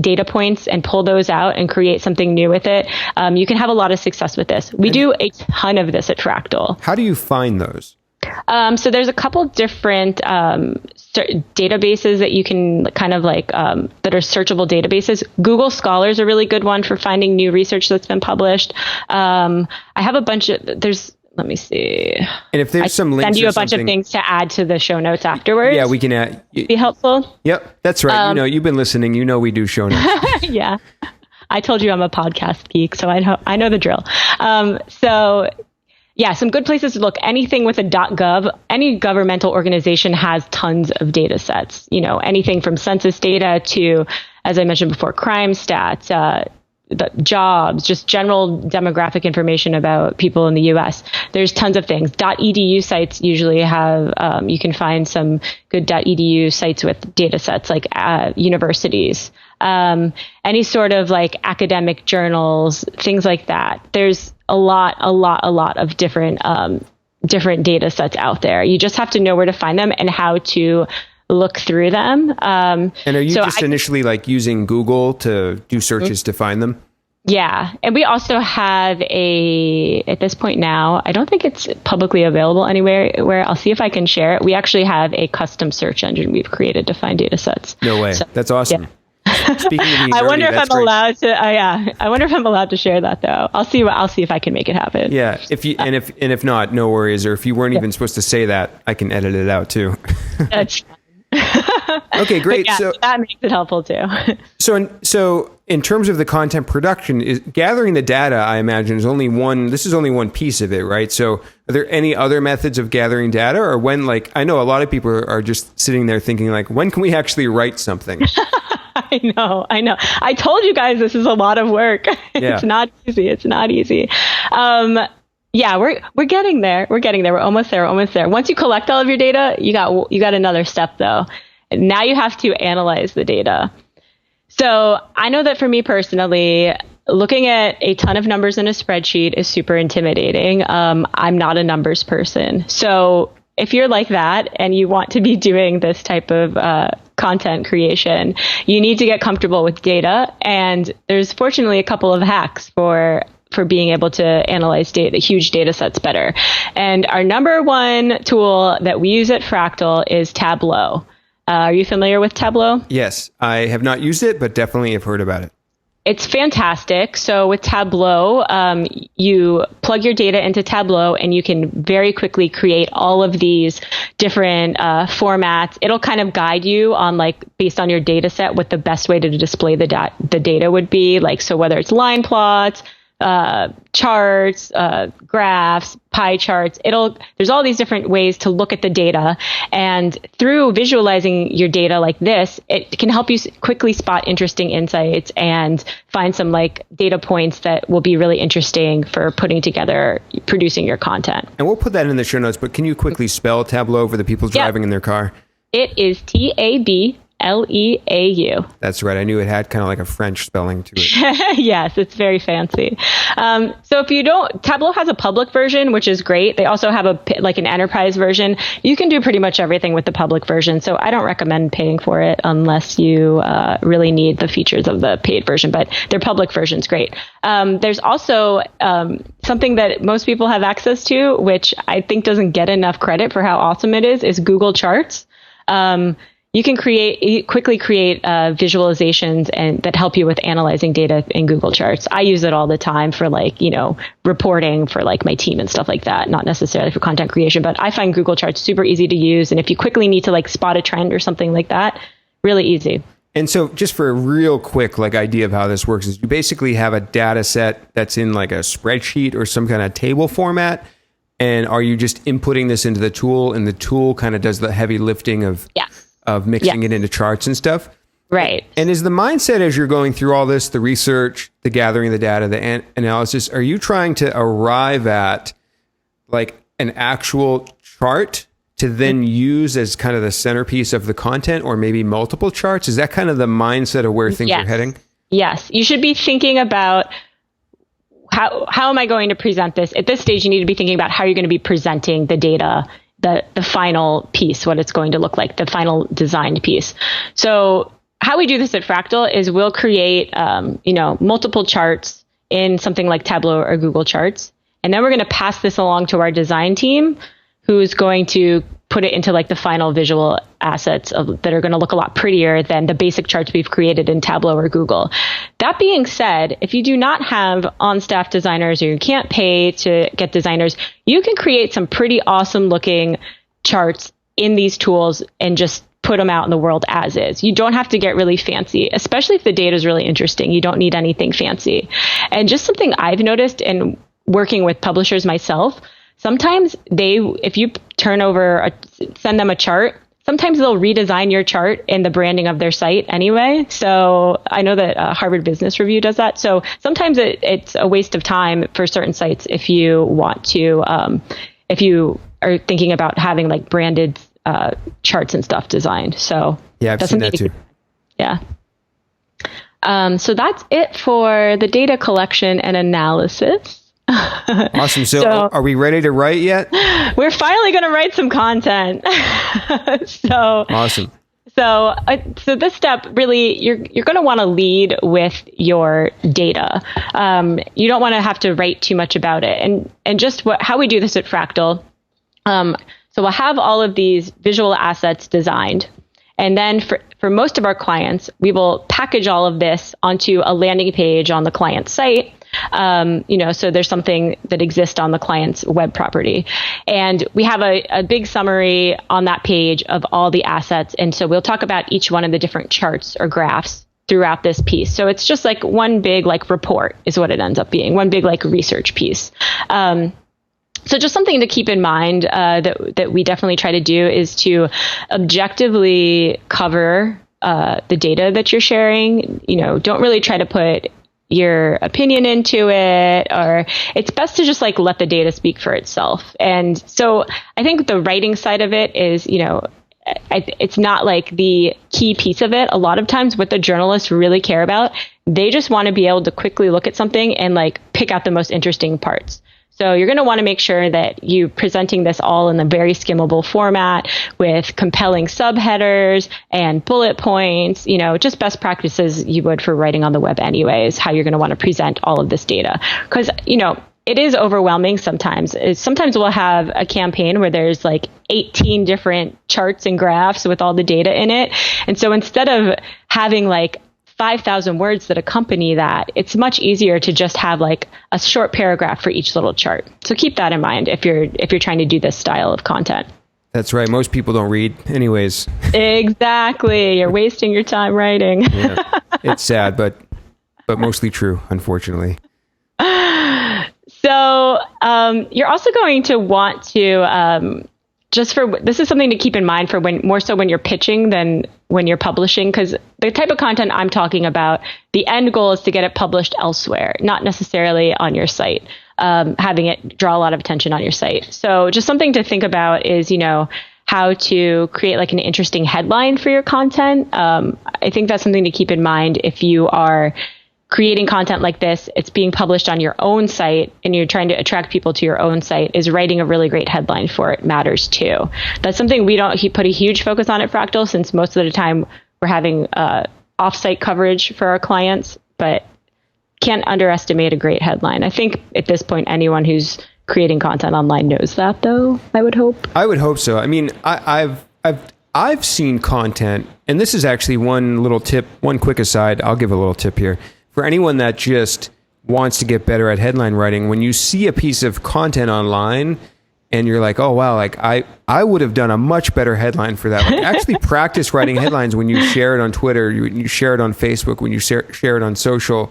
data points and pull those out and create something new with it, you can have a lot of success with this. We do a ton of this at Fractl. How do you find those? So there's a couple different databases that you can that are searchable databases. Google Scholar is a really good one for finding new research that's been published. I have a bunch of, let me see. And if there's some links, send you a bunch of things to add to the show notes afterwards. Yeah, we can add. Be helpful. Yep, that's right. You've been listening. We do show notes. Yeah, I told you I'm a podcast geek, so I know the drill. Yeah, some good places to look. Anything with a .gov, any governmental organization has tons of data sets. Anything from census data to, as I mentioned before, crime stats, the jobs, just general demographic information about people in the U.S. There's tons of things. .edu sites usually have, you can find some good .edu sites with data sets like universities. Any sort of like academic journals, things like that. There's a lot of different data sets out there. You just have to know where to find them and how to look through them. And are you initially using Google to do searches to find them? Yeah. And we also have at this point now, I don't think it's publicly available anywhere where I'll see if I can share it. We actually have a custom search engine we've created to find data sets. No way. That's awesome. Yeah. Speaking of being I wonder nerdy, if I'm allowed to. I wonder if I'm allowed to share that though. I'll see if I can make it happen. Yeah. If not, no worries. Or if you weren't even supposed to say that, I can edit it out too. That's okay, great. Yeah, so that makes it helpful too. So in terms of the content production, is gathering the data, I imagine, is only one piece of it, right? So are there any other methods of gathering data, or when, I know a lot of people are just sitting there thinking when can we actually write something? I know. I told you guys this is a lot of work. Yeah. It's not easy. Yeah, we're getting there. We're almost there. Once you collect all of your data, you got another step though. Now you have to analyze the data. So I know that for me personally, looking at a ton of numbers in a spreadsheet is super intimidating. I'm not a numbers person. So if you're like that and you want to be doing this type of content creation, you need to get comfortable with data. And there's fortunately a couple of hacks for being able to analyze huge data sets better. And our number one tool that we use at Fractl is Tableau. Are you familiar with Tableau? Yes, I have not used it, but definitely have heard about it. It's fantastic. So with Tableau, you plug your data into Tableau and you can very quickly create all of these different formats. It'll kind of guide you on, like, based on your data set, what the best way to display the data would be. Like, so whether it's line plots, charts, graphs, pie charts, there's all these different ways to look at the data. And through visualizing your data like this, it can help you quickly spot interesting insights and find some like data points that will be really interesting for producing your content. And we'll put that in the show notes, but can you quickly spell Tableau for the people driving in their car? It is TABLEAU. That's right. I knew it had kind of like a French spelling to it. Yes, it's very fancy. So if you don't, Tableau has a public version, which is great. They also have an enterprise version. You can do pretty much everything with the public version. So I don't recommend paying for it unless you really need the features of the paid version, but their public version is great. There's also something that most people have access to, which I think doesn't get enough credit for how awesome it is Google Charts. You can quickly create visualizations and that help you with analyzing data in Google Charts. I use it all the time for reporting for my team and stuff like that, not necessarily for content creation, but I find Google Charts super easy to use. And if you quickly need to spot a trend or something like that, really easy. And so just for a real quick idea of how this works is you basically have a data set that's in a spreadsheet or some kind of table format. And are you just inputting this into the tool and the tool kind of does the heavy lifting of mixing it into charts and stuff? Right. And is the mindset as you're going through all this, the research, the gathering the data, the analysis, are you trying to arrive at an actual chart to then use as kind of the centerpiece of the content, or maybe multiple charts? Is that kind of the mindset of where things are heading? Yes. You should be thinking about how am I going to present this? At this stage, you need to be thinking about how you're going to be presenting the data, the final piece, what it's going to look like, the final designed piece. So how we do this at Fractl is we'll create, multiple charts in something like Tableau or Google Charts. And then we're going to pass this along to our design team, who's going to put it into the final visual assets that are going to look a lot prettier than the basic charts we've created in Tableau or Google. That being said, if you do not have on-staff designers or you can't pay to get designers, you can create some pretty awesome looking charts in these tools and just put them out in the world as is. You don't have to get really fancy, especially if the data is really interesting. You don't need anything fancy. And just something I've noticed in working with publishers myself, sometimes if you send them a chart, sometimes they'll redesign your chart in the branding of their site anyway. So I know that Harvard Business Review does that. So sometimes it's a waste of time for certain sites if you want to, if you are thinking about having branded charts and stuff designed. So yeah, I've seen that too. Yeah. So that's it for the data collection and analysis. Awesome. So are we ready to write yet? We're finally going to write some content. So awesome. So this step, really, you're going to want to lead with your data. You don't want to have to write too much about it. And just how we do this at Fractl. So we'll have all of these visual assets designed. And then for most of our clients, we will package all of this onto a landing page on the client site. So there's something that exists on the client's web property. And we have a big summary on that page of all the assets. And so we'll talk about each one of the different charts or graphs throughout this piece. So it's just one big report is what it ends up being, one big research piece. So just something to keep in mind that we definitely try to do is to objectively cover the data that you're sharing. Don't really try to put your opinion into it, or it's best to just let the data speak for itself. And so I think the writing side of it is, it's not like the key piece of it. A lot of times what the journalists really care about, they just want to be able to quickly look at something and like pick out the most interesting parts. So you're going to want to make sure that you're presenting this all in a very skimmable format with compelling subheaders and bullet points, just best practices you would for writing on the web anyways, how you're going to want to present all of this data. Because, it is overwhelming sometimes. Sometimes we'll have a campaign where there's like 18 different charts and graphs with all the data in it. And so instead of having like 5,000 words that accompany that, it's much easier to just have like a short paragraph for each little chart. So keep that in mind if you're trying to do this style of content. That's right. Most people don't read anyways. Exactly. You're wasting your time writing. Yeah. It's sad, but mostly true, unfortunately. So you're also going to want to this is something to keep in mind for more so when you're pitching than when you're publishing, because the type of content I'm talking about, the end goal is to get it published elsewhere, not necessarily on your site, having it draw a lot of attention on your site. So just something to think about is, how to create like an interesting headline for your content. I think that's something to keep in mind if you are creating content like this, it's being published on your own site and you're trying to attract people to your own site, is writing a really great headline for it matters too. That's something we don't put a huge focus on at Fractl, since most of the time we're having off-site coverage for our clients, but can't underestimate a great headline. I think at this point, anyone who's creating content online knows that, though, I would hope. I would hope so. I mean, I've seen content, and this is actually one little tip, one quick aside. I'll give a little tip here. For anyone that just wants to get better at headline writing, when you see a piece of content online and you're like, oh, wow, like I would have done a much better headline for that. Like, actually practice writing headlines when you share it on Twitter, you share it on Facebook, when you share it on social.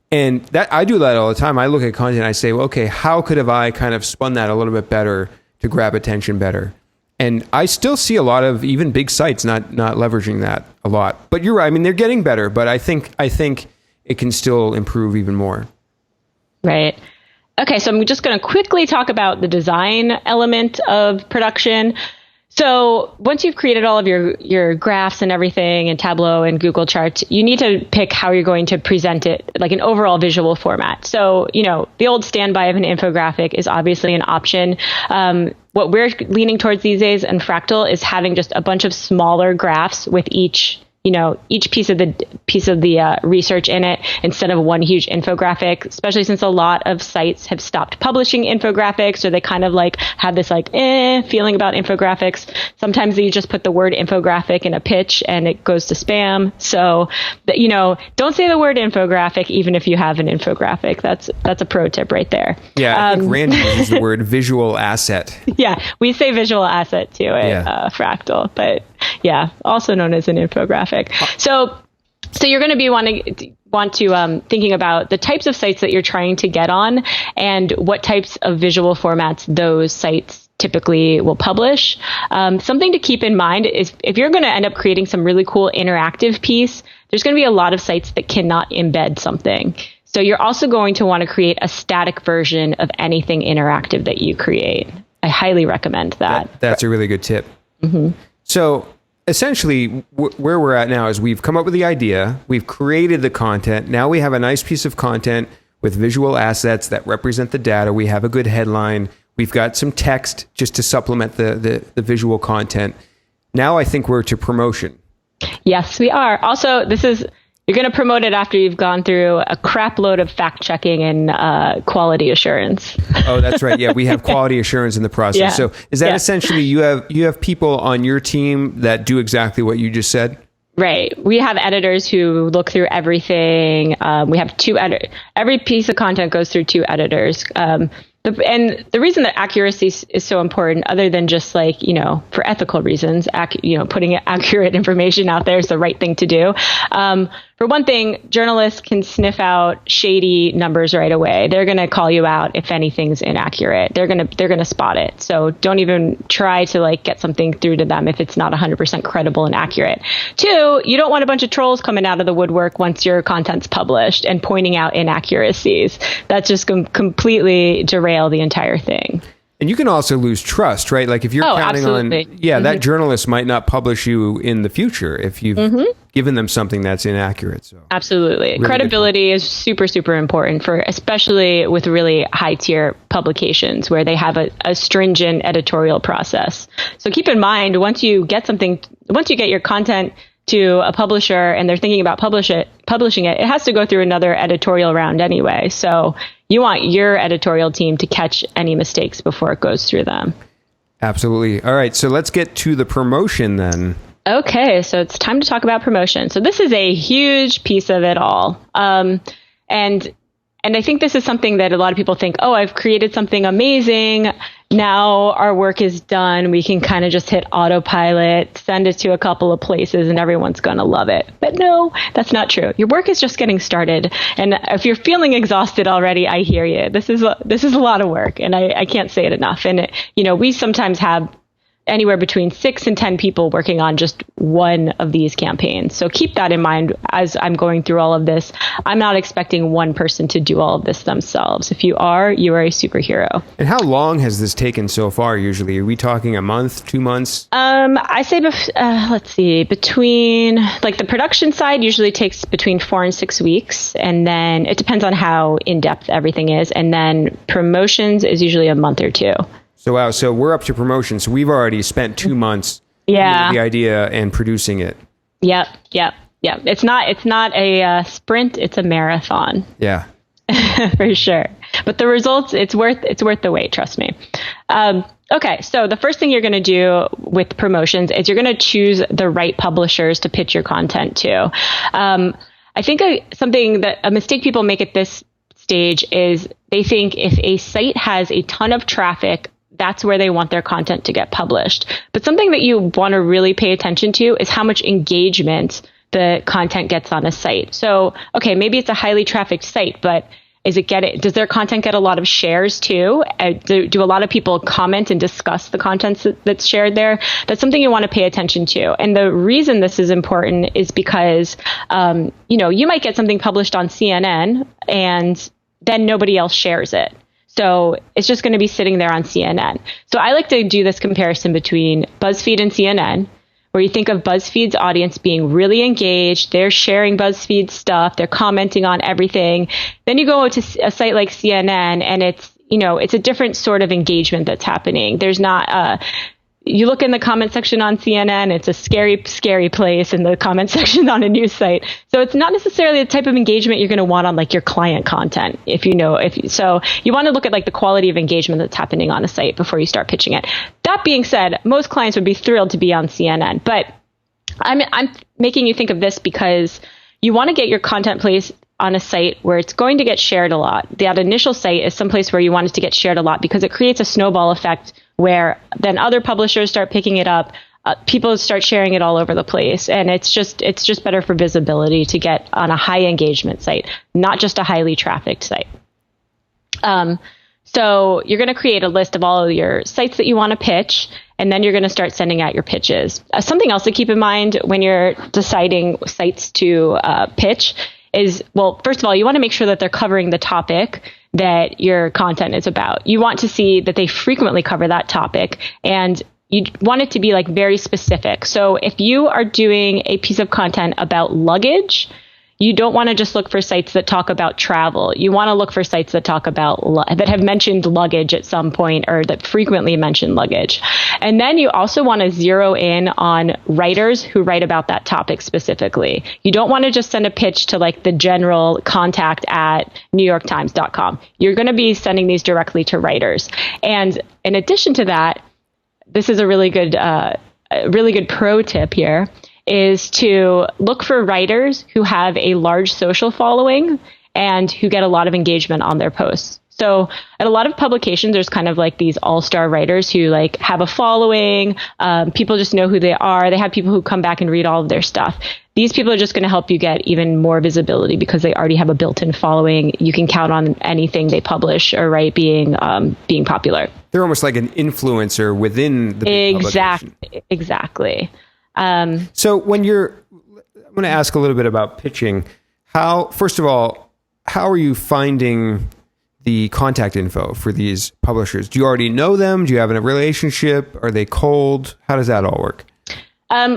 And that I do that all the time. I look at content and I say, well, okay, how could have I kind of spun that a little bit better to grab attention better? And I still see a lot of even big sites not leveraging that a lot. But you're right. I mean, they're getting better, but I think it can still improve even more. Right. Okay, so I'm just going to quickly talk about the design element of production. So once you've created all of your graphs and everything in Tableau and Google Charts, you need to pick how you're going to present it, like an overall visual format. So, the old standby of an infographic is obviously an option. What we're leaning towards these days in Fractl is having just a bunch of smaller graphs with each piece of the research in it, instead of one huge infographic, especially since a lot of sites have stopped publishing infographics, or they kind of like have this like feeling about infographics. Sometimes you just put the word infographic in a pitch and it goes to spam. So, don't say the word infographic even if you have an infographic. That's a pro tip right there. Yeah, I think Randy uses the word visual asset. Yeah, we say visual asset to it, Fractl, but yeah, also known as an infographic. So you're going to be want to thinking about the types of sites that you're trying to get on and what types of visual formats those sites typically will publish. Something to keep in mind is if you're going to end up creating some really cool interactive piece, there's going to be a lot of sites that cannot embed something. So you're also going to want to create a static version of anything interactive that you create. I highly recommend that. That's a really good tip. Mm-hmm. So essentially, where we're at now is we've come up with the idea, we've created the content. Now we have a nice piece of content with visual assets that represent the data. We have a good headline. We've got some text just to supplement the visual content. Now I think we're to promotion. Yes, we are. Also, you're going to promote it after you've gone through a crap load of fact checking and quality assurance. Oh, that's right. Yeah, we have quality assurance in the process. Yeah. So is that essentially you have people on your team that do exactly what you just said? Right. We have editors who look through everything. We have every piece of content goes through 2 editors. And the reason that accuracy is so important, other than just like, for ethical reasons, putting accurate information out there is the right thing to do. For one thing, journalists can sniff out shady numbers right away. They're going to call you out if anything's inaccurate. They're going to spot it. So don't even try to get something through to them if it's not 100% credible and accurate. 2, you don't want a bunch of trolls coming out of the woodwork once your content's published and pointing out inaccuracies. That just completely derail the entire thing. And you can also lose trust, right? Like if you're counting absolutely. on, that journalist might not publish you in the future if you've given them something that's inaccurate. So absolutely. Really credibility is super, super important for, especially with really high tier publications where they have a stringent editorial process. So keep in mind, once you get your content to a publisher and they're thinking about publishing it, it has to go through another editorial round anyway. So you want your editorial team to catch any mistakes before it goes through them. Absolutely. All right. So let's get to the promotion then. Okay. So it's time to talk about promotion. So this is a huge piece of it all. And I think this is something that a lot of people think, oh, I've created something amazing. Now our work is done. We can kind of just hit autopilot, send it to a couple of places, and everyone's going to love it. But no, that's not true. Your work is just getting started. And if you're feeling exhausted already, I hear you. This is a lot of work, and I can't say it enough. And, we sometimes have anywhere between 6 and 10 people working on just one of these campaigns. So keep that in mind as I'm going through all of this. I'm not expecting one person to do all of this themselves. If you are a superhero. And how long has this taken so far usually? Are we talking a month, 2 months? I say, let's see, between like the production side usually takes between 4 and 6 weeks. And then it depends on how in-depth everything is. And then promotions is usually a month or 2. So wow, so we're up to promotion. So we've already spent 2 months with the idea and producing it. Yep. It's not a sprint, it's a marathon. Yeah. For sure. But the results, it's worth the wait, trust me. Okay, so the first thing you're going to do with promotions is you're going to choose the right publishers to pitch your content to. I think a mistake people make at this stage is they think if a site has a ton of traffic, that's where they want their content to get published. But something that you want to really pay attention to is how much engagement the content gets on a site. So, okay, maybe it's a highly trafficked site, but does their content get a lot of shares too? Do a lot of people comment and discuss the content that's shared there? That's something you want to pay attention to. And the reason this is important is because, you might get something published on CNN and then nobody else shares it. So it's just going to be sitting there on CNN. So I like to do this comparison between BuzzFeed and CNN, where you think of BuzzFeed's audience being really engaged. They're sharing BuzzFeed stuff. They're commenting on everything. Then you go to a site like CNN and it's a different sort of engagement that's happening. There's not you look in the comment section on CNN, it's a scary, scary place in the comment section on a news site. So it's not necessarily the type of engagement you're going to want on like your client content. So you want to look at like the quality of engagement that's happening on a site before you start pitching it. That being said, most clients would be thrilled to be on CNN, but I'm making you think of this because you want to get your content placed on a site where it's going to get shared a lot. That initial site is someplace where you want it to get shared a lot because it creates a snowball effect where then other publishers start picking it up. People start sharing it all over the place. And it's just better for visibility to get on a high engagement site, not just a highly trafficked site. So you're going to create a list of all of your sites that you want to pitch, and then you're going to start sending out your pitches. Something else to keep in mind when you're deciding sites to pitch is, well, first of all, you want to make sure that they're covering the topic that your content is about. You want to see that they frequently cover that topic, and you want it to be like very specific. So if you are doing a piece of content about luggage, you don't want to just look for sites that talk about travel. You want to look for sites that talk about that have mentioned luggage at some point or that frequently mention luggage. And then you also want to zero in on writers who write about that topic specifically. You don't want to just send a pitch to like the general contact at NewYorkTimes.com. You're going to be sending these directly to writers. And in addition to that, this is a really good pro tip here, is to look for writers who have a large social following and who get a lot of engagement on their posts. So at a lot of publications, there's kind of like these all-star writers who like have a following. People just know who they are. They have people who come back and read all of their stuff. These people are just going to help you get even more visibility because they already have a built-in following. You can count on anything they publish or write being popular. They're almost like an influencer within the big publication. Exactly. So I'm going to ask a little bit about pitching. First of all, how are you finding the contact info for these publishers? Do you already know them? Do you have a relationship? Are they cold? How does that all work?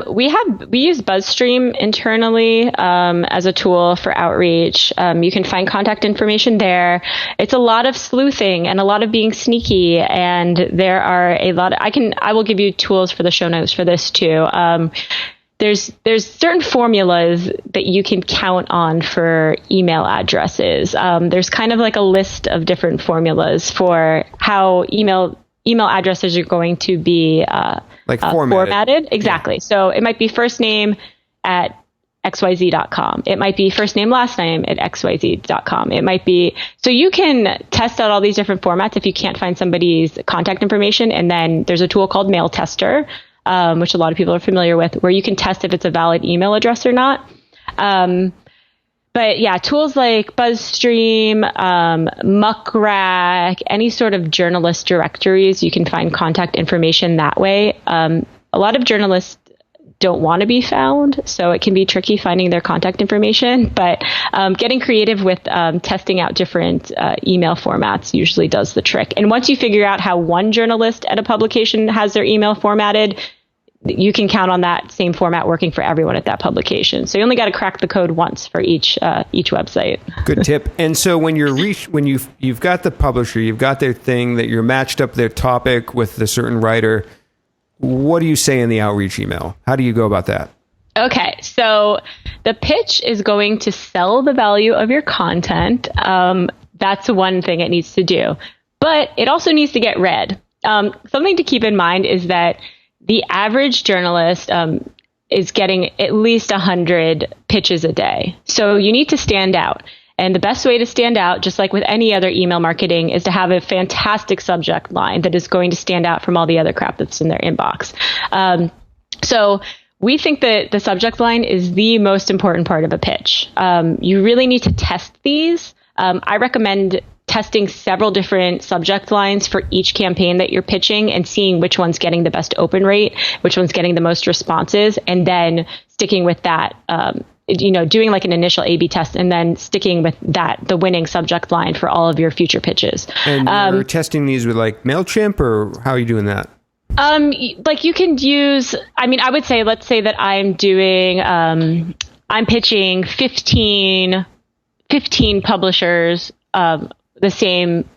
We use BuzzStream internally as a tool for outreach. You can find contact information there. It's a lot of sleuthing and a lot of being sneaky, and there are a lot of, I will give you tools for the show notes for this too. There's certain formulas that you can count on for email addresses. There's kind of like a list of different formulas for how email addresses are going to be formatted. Exactly. Yeah. So it might be first name at xyz.com. It might be first name, last name at xyz.com. It might be, so you can test out all these different formats if you can't find somebody's contact information. And then there's a tool called Mail Tester, which a lot of people are familiar with, where you can test if it's a valid email address or not. But yeah, tools like BuzzStream, Muckrack, any sort of journalist directories, you can find contact information that way. A lot of journalists don't want to be found, so it can be tricky finding their contact information. But getting creative with testing out different email formats usually does the trick. And once you figure out how one journalist at a publication has their email formatted, you can count on that same format working for everyone at that publication. So you only got to crack the code once for each website. Good tip. And so when you've got the publisher, you've got their thing that you're matched up their topic with the certain writer, what do you say in the outreach email? How do you go about that? Okay, so the pitch is going to sell the value of your content. That's one thing it needs to do, but it also needs to get read. Something to keep in mind is that the average journalist is getting at least 100 pitches a day. So you need to stand out. And the best way to stand out, just like with any other email marketing, is to have a fantastic subject line that is going to stand out from all the other crap that's in their inbox. So we think that the subject line is the most important part of a pitch. You really need to test these. I recommend testing several different subject lines for each campaign that you're pitching and seeing which one's getting the best open rate, which one's getting the most responses, and then sticking with that, doing like an initial A/B test and then sticking with that, the winning subject line for all of your future pitches. And you're testing these with like MailChimp, or how are you doing that? Like you can use, I would say, let's say that I'm pitching 15 publishers, the same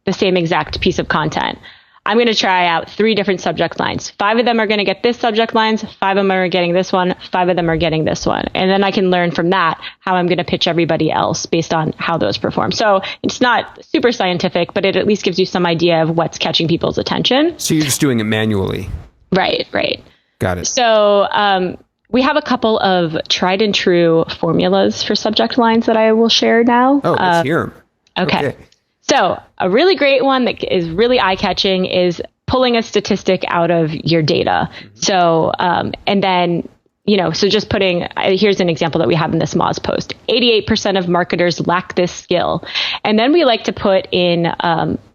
exact piece of content. I'm going to try out 3 different subject lines. 5 of them are going to get this subject lines. 5 of them are getting this one. 5 of them are getting this one. And then I can learn from that how I'm going to pitch everybody else based on how those perform. So it's not super scientific, but it at least gives you some idea of what's catching people's attention. So you're just doing it manually. Right. Got it. So we have a couple of tried and true formulas for subject lines that I will share now. Oh, let's hear them. Okay. So a really great one that is really eye-catching is pulling a statistic out of your data. Mm-hmm. So, and then, so just here's an example that we have in this Moz post. 88% of marketers lack this skill. And then we like to put in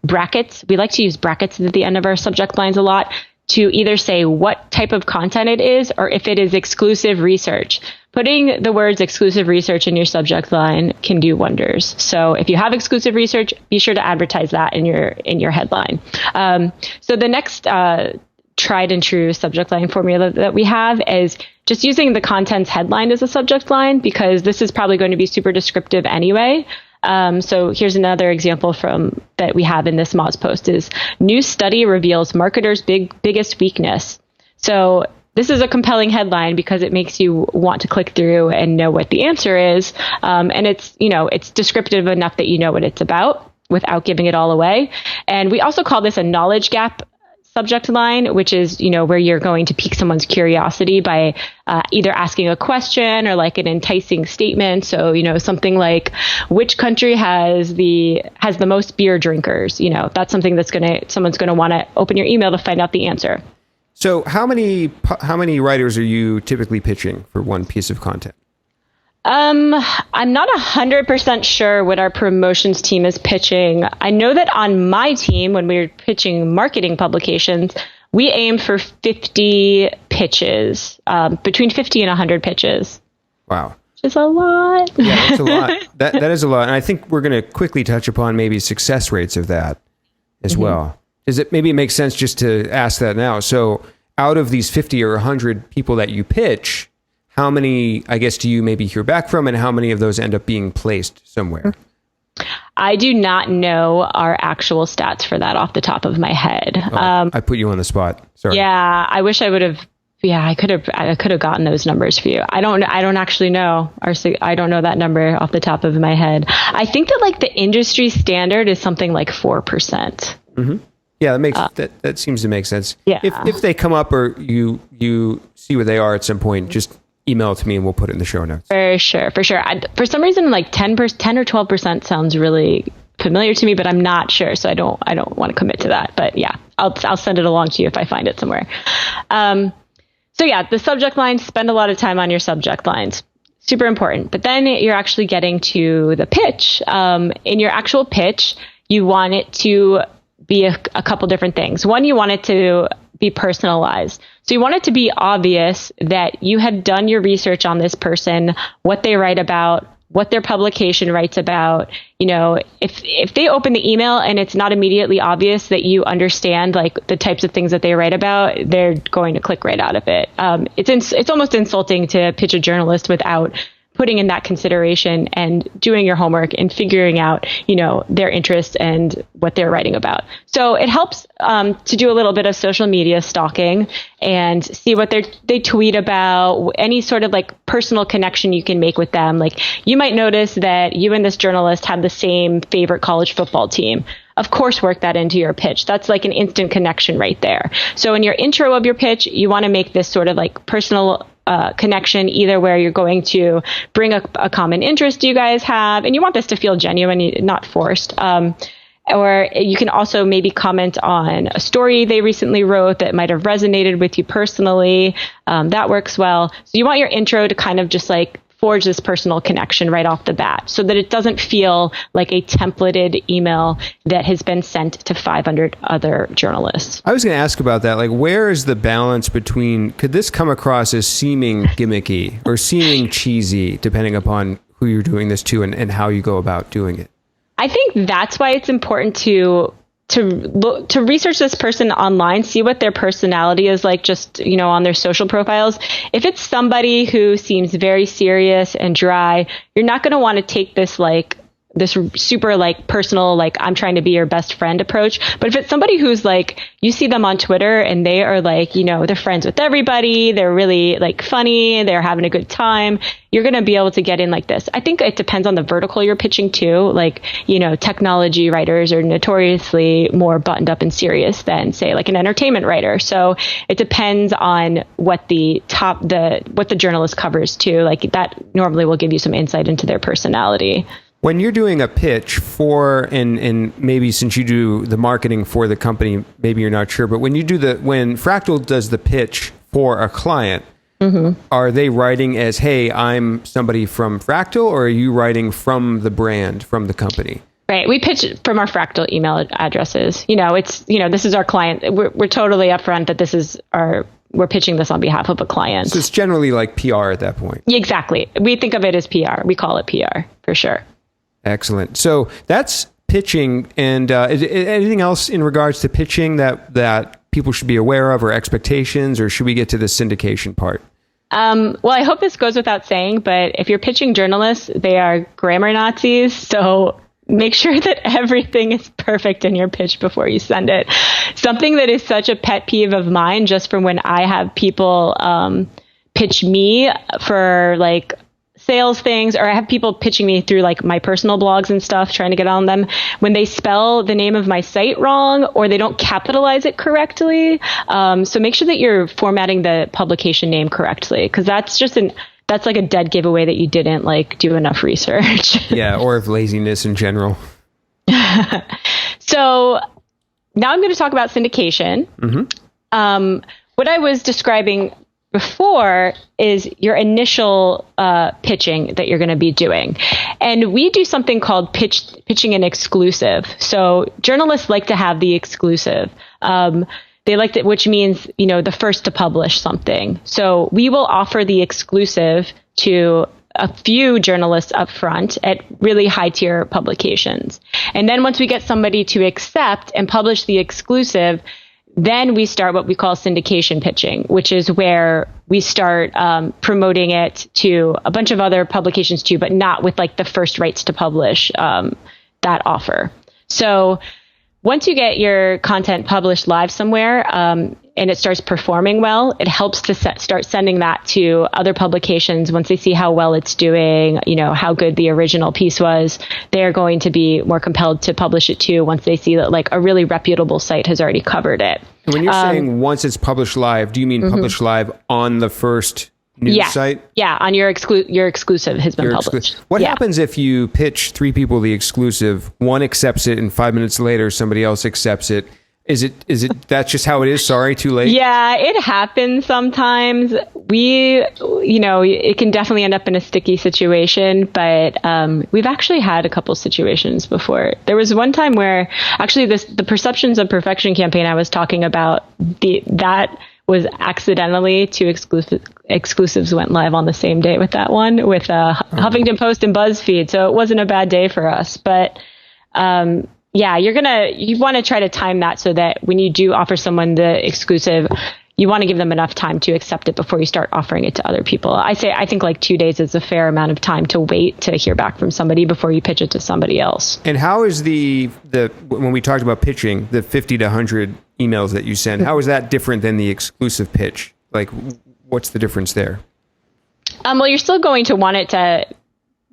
brackets. We like to use brackets at the end of our subject lines a lot to either say what type of content it is or if it is exclusive research. Putting the words exclusive research in your subject line can do wonders. So if you have exclusive research, be sure to advertise that in your headline. So the next tried and true subject line formula that we have is just using the content's headline as a subject line, because this is probably going to be super descriptive anyway. So here's another example that we have in this Moz post is new study reveals marketers' biggest weakness. So this is a compelling headline because it makes you want to click through and know what the answer is. And it's descriptive enough that you know what it's about without giving it all away. And we also call this a knowledge gap subject line, which is, where you're going to pique someone's curiosity by either asking a question or like an enticing statement. So, something like, which country has the most beer drinkers? That's something someone's going to want to open your email to find out the answer. So how many writers are you typically pitching for one piece of content? I'm not 100% sure what our promotions team is pitching. I know that on my team, when we were pitching marketing publications, we aim for 50 pitches, between 50 and 100 pitches. Wow. is a lot. Yeah, that's a lot. That is a lot. And I think we're going to quickly touch upon maybe success rates of that as well. Maybe it makes sense just to ask that now. So out of these 50 or 100 people that you pitch, how many, I guess, do you maybe hear back from, and how many of those end up being placed somewhere? I do not know our actual stats for that off the top of my head. I put you on the spot. Sorry. Yeah, I wish I would have. Yeah, I could have gotten those numbers for you. I don't actually know. I don't know that number off the top of my head. I think that like the industry standard is something like 4%. Mm-hmm. Yeah, that makes that seems to make sense. Yeah. If they come up or you see where they are at some point, just email it to me and we'll put it in the show notes. For sure. For some reason, like 10 or 12% sounds really familiar to me, but I'm not sure, so I don't want to commit to that. But yeah, I'll send it along to you if I find it somewhere. So yeah, the subject lines, spend a lot of time on your subject lines. Super important. But then you're actually getting to the pitch. In your actual pitch, you want it to be a couple different things. One, you want it to be personalized. So you want it to be obvious that you had done your research on this person, what they write about, what their publication writes about. You know, if they open the email and it's not immediately obvious that you understand like the types of things that they write about, they're going to click right out of it. It's almost insulting to pitch a journalist without putting in that consideration and doing your homework and figuring out, you know, their interests and what they're writing about. So it helps to do a little bit of social media stalking and see what they tweet about, any sort of like personal connection you can make with them. Like you might notice that you and this journalist have the same favorite college football team. Of course, work that into your pitch. That's like an instant connection right there. So in your intro of your pitch, you want to make this sort of like personal connection, either where you're going to bring a common interest you guys have, and you want this to feel genuine, not forced. Or you can also maybe comment on a story they recently wrote that might have resonated with you personally. That works well. So you want your intro to kind of just like forge this personal connection right off the bat so that it doesn't feel like a templated email that has been sent to 500 other journalists. I was going to ask about that. Like, where is the balance between, could this come across as seeming gimmicky or seeming cheesy, depending upon who you're doing this to and how you go about doing it? I think that's why it's important to research this person online, see what their personality is like, just, you know, on their social profiles. If it's somebody who seems very serious and dry, you're not going to want to take this super like personal, like I'm trying to be your best friend approach. But if it's somebody who's like, you see them on Twitter and they are like, you know, they're friends with everybody, they're really like funny, they're having a good time, you're going to be able to get in like this. I think it depends on the vertical you're pitching to. Like, you know, technology writers are notoriously more buttoned up and serious than, say, like an entertainment writer. So it depends on what the journalist covers too. Like that normally will give you some insight into their personality. When you're doing a pitch for, and maybe since you do the marketing for the company, maybe you're not sure, but when Fractl does the pitch for a client, are they writing as, hey, I'm somebody from Fractl, or are you writing from the brand, from the company? Right. We pitch from our Fractl email addresses. You know, this is our client. We're totally upfront that we're pitching this on behalf of a client. So it's generally like PR at that point. Exactly. We think of it as PR. We call it PR for sure. Excellent. So that's pitching. And anything else in regards to pitching that people should be aware of, or expectations, or should we get to the syndication part? Well, I hope this goes without saying, but if you're pitching journalists, they are grammar Nazis. So make sure that everything is perfect in your pitch before you send it. Something that is such a pet peeve of mine, just from when I have people pitch me for like sales things, or I have people pitching me through like my personal blogs and stuff, trying to get on them, when they spell the name of my site wrong or they don't capitalize it correctly. So make sure that you're formatting the publication name correctly, because that's like a dead giveaway that you didn't like do enough research. Yeah, or of laziness in general. So now I'm going to talk about syndication. What I was describing before is your initial pitching that you're going to be doing. And we do something called pitching an exclusive. So journalists like to have the exclusive. They like that, which means, you know, the first to publish something. So we will offer the exclusive to a few journalists up front at really high tier publications. And then once we get somebody to accept and publish the exclusive, then we start what we call syndication pitching, which is where we start promoting it to a bunch of other publications too, but not with like the first rights to publish that offer. So once you get your content published live somewhere and it starts performing well, it helps to start sending that to other publications. Once they see how well it's doing, how good the original piece was, they're going to be more compelled to publish it too once they see that like a really reputable site has already covered it. And when you're saying once it's published live, do you mean published live on the first news site? Yeah, on your exclusive has been published. What happens if you pitch 3 people the exclusive, one accepts it, and 5 minutes later somebody else accepts it? Is it that's just how it is? Sorry, too late? Yeah, it happens sometimes. It can definitely end up in a sticky situation, but we've actually had a couple situations before. There was one time where actually the Perceptions of Perfection campaign I was talking about, that was accidentally 2 exclusives went live on the same day with that one, with Huffington Post and BuzzFeed. So it wasn't a bad day for us, but you want to try to time that so that when you do offer someone the exclusive, you want to give them enough time to accept it before you start offering it to other people. I think like 2 days is a fair amount of time to wait to hear back from somebody before you pitch it to somebody else. And how is the when we talked about pitching, the 50 to 100 emails that you send, how is that different than the exclusive pitch? Like, what's the difference there? Well, you're still going to want it to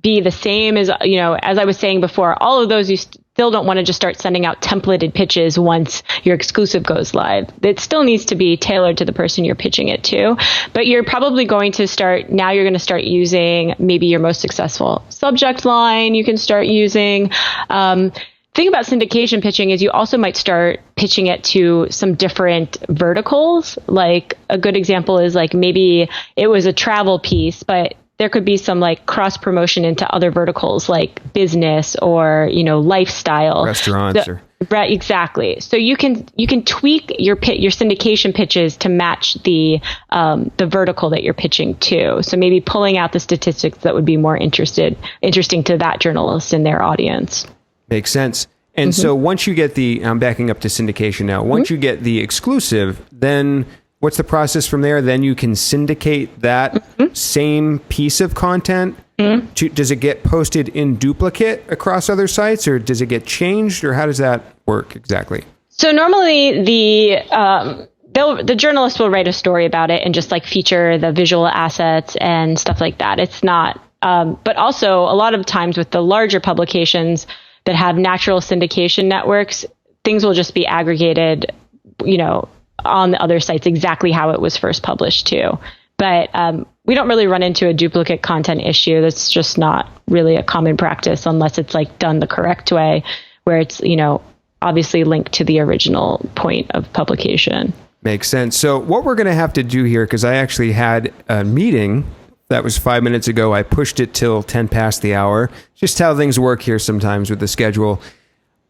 be the same as I was saying before, all of those you still don't want to just start sending out templated pitches once your exclusive goes live. It still needs to be tailored to the person you're pitching it to, but you're probably going to start using maybe your most successful subject line. You can start using, thing about syndication pitching is you also might start pitching it to some different verticals. Like a good example is like maybe it was a travel piece, but there could be some like cross promotion into other verticals like business or, lifestyle. Restaurants. Exactly. So you can tweak your syndication pitches to match the vertical that you're pitching to. So maybe pulling out the statistics that would be more interesting to that journalist and their audience. Makes sense. And so once you get I'm backing up to syndication now. Once you get the exclusive, then what's the process from there? Then you can syndicate that same piece of content. Does it get posted in duplicate across other sites, or does it get changed, or how does that work exactly? So normally the journalist will write a story about it and just like feature the visual assets and stuff like that. It's not, but also a lot of times with the larger publications that have natural syndication networks, things will just be aggregated, on the other sites exactly how it was first published too. But we don't really run into a duplicate content issue. That's just not really a common practice unless it's like done the correct way, where it's, obviously linked to the original point of publication. Makes sense. So what we're going to have to do here, because I actually had a meeting that was 5 minutes ago. I pushed it till 10 past the hour. Just how things work here sometimes with the schedule.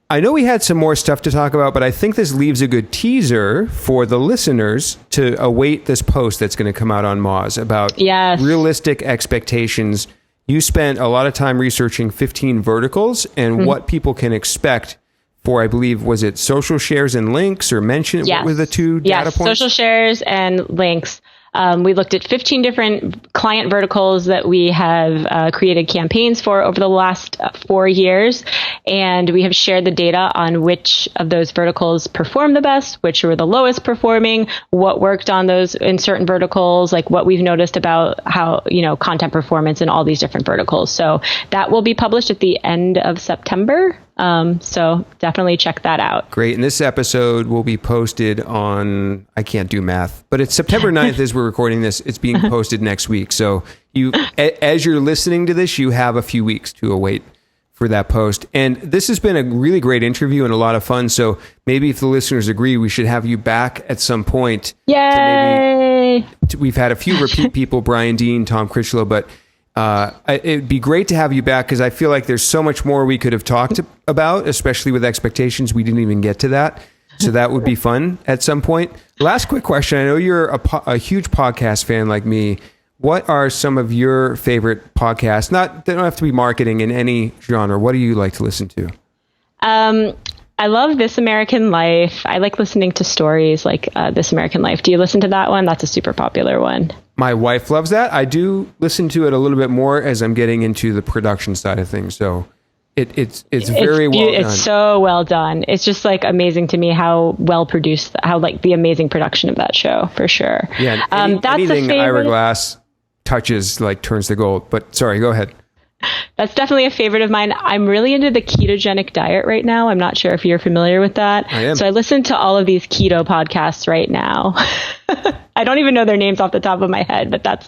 I know we had some more stuff to talk about, but I think this leaves a good teaser for the listeners to await this post that's going to come out on Moz about realistic expectations. You spent a lot of time researching 15 verticals and what people can expect for, I believe, was it social shares and links, or mention? What were the 2 data points? Social shares and links. We looked at 15 different client verticals that we have created campaigns for over the last 4 years. And we have shared the data on which of those verticals performed the best, which were the lowest performing, what worked on those in certain verticals, like what we've noticed about how, content performance in all these different verticals. So that will be published at the end of September. So definitely check that out. Great. And this episode will be posted on, I can't do math, but it's September 9th as we're recording this. It's being posted next week. So as you're listening to this, you have a few weeks to await for that post. And this has been a really great interview and a lot of fun. So maybe if the listeners agree, we should have you back at some point. Yay! We've had a few repeat people, Brian Dean, Tom Critchlow, but it'd be great to have you back, because I feel like there's so much more we could have talked about, especially with expectations. We didn't even get to that. So that would be fun at some point. Last quick question. I know you're a huge podcast fan like me. what are some of your favorite podcasts? They don't have to be marketing in any genre. What do you like to listen to? I love This American Life. I like listening to stories like This American Life. Do you listen to that one? That's a super popular one. My wife loves that. I do listen to it a little bit more as I'm getting into the production side of things. So it's very well done. It's so well done. It's just like amazing to me how well produced, how like the amazing production of that show, for sure. Yeah, that's anything Ira Glass touches like turns to gold. But sorry, go ahead. That's definitely a favorite of mine. I'm really into the ketogenic diet right now. I'm not sure if you're familiar with that. I am. So I listen to all of these keto podcasts right now. I don't even know their names off the top of my head, but that's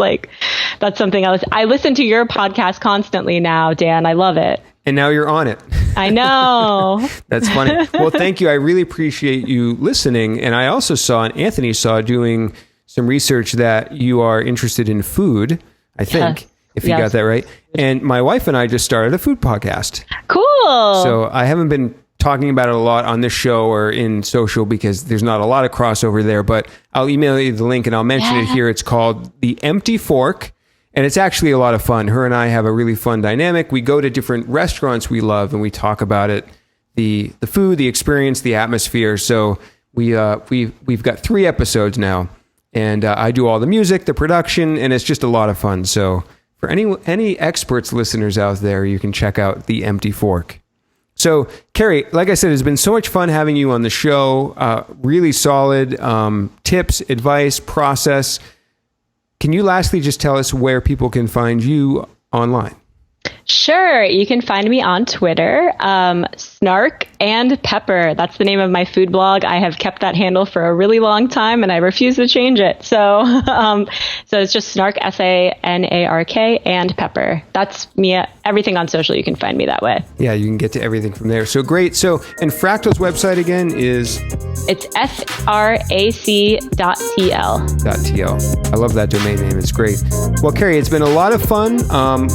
something else. I listen to your podcast constantly now, Dan. I love it. And now you're on it. I know. That's funny. Well, thank you. I really appreciate you listening. And I also saw, and Anthony saw, doing some research that you are interested in food, I think. Yes. If you got that right. And my wife and I just started a food podcast. Cool. So I haven't been talking about it a lot on this show or in social because there's not a lot of crossover there, but I'll email you the link and I'll mention it here. It's called The Empty Fork, and it's actually a lot of fun. Her and I have a really fun dynamic. We go to different restaurants we love and we talk about it, the food, the experience, the atmosphere. So we've got 3 episodes now, and I do all the music, the production, and it's just a lot of fun. So for any experts listeners out there, you can check out The Empty Fork. So, Kerry, like I said, it's been so much fun having you on the show. Really solid tips, advice, process. Can you lastly just tell us where people can find you online? Sure. You can find me on Twitter, Snark and Pepper. That's the name of my food blog. I have kept that handle for a really long time and I refuse to change it. So it's just Snark, SANARK, and Pepper. That's me. Everything on social, you can find me that way. Yeah, you can get to everything from there. So great. So, and Fractl's website again is? It's frac.tl. .tl. I love that domain name. It's great. Well, Kerry, it's been a lot of fun.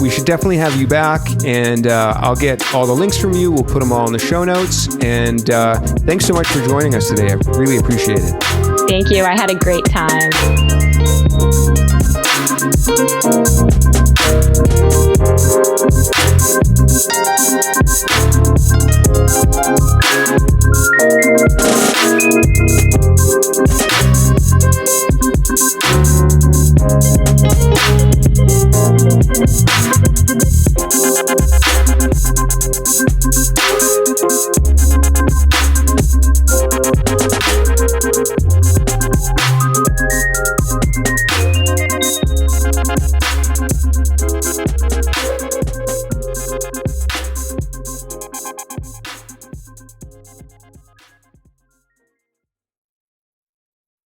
We should definitely have you back, and I'll get all the links from you. We'll put them all in the show notes. And thanks so much for joining us today. I really appreciate it. Thank you. I had a great time.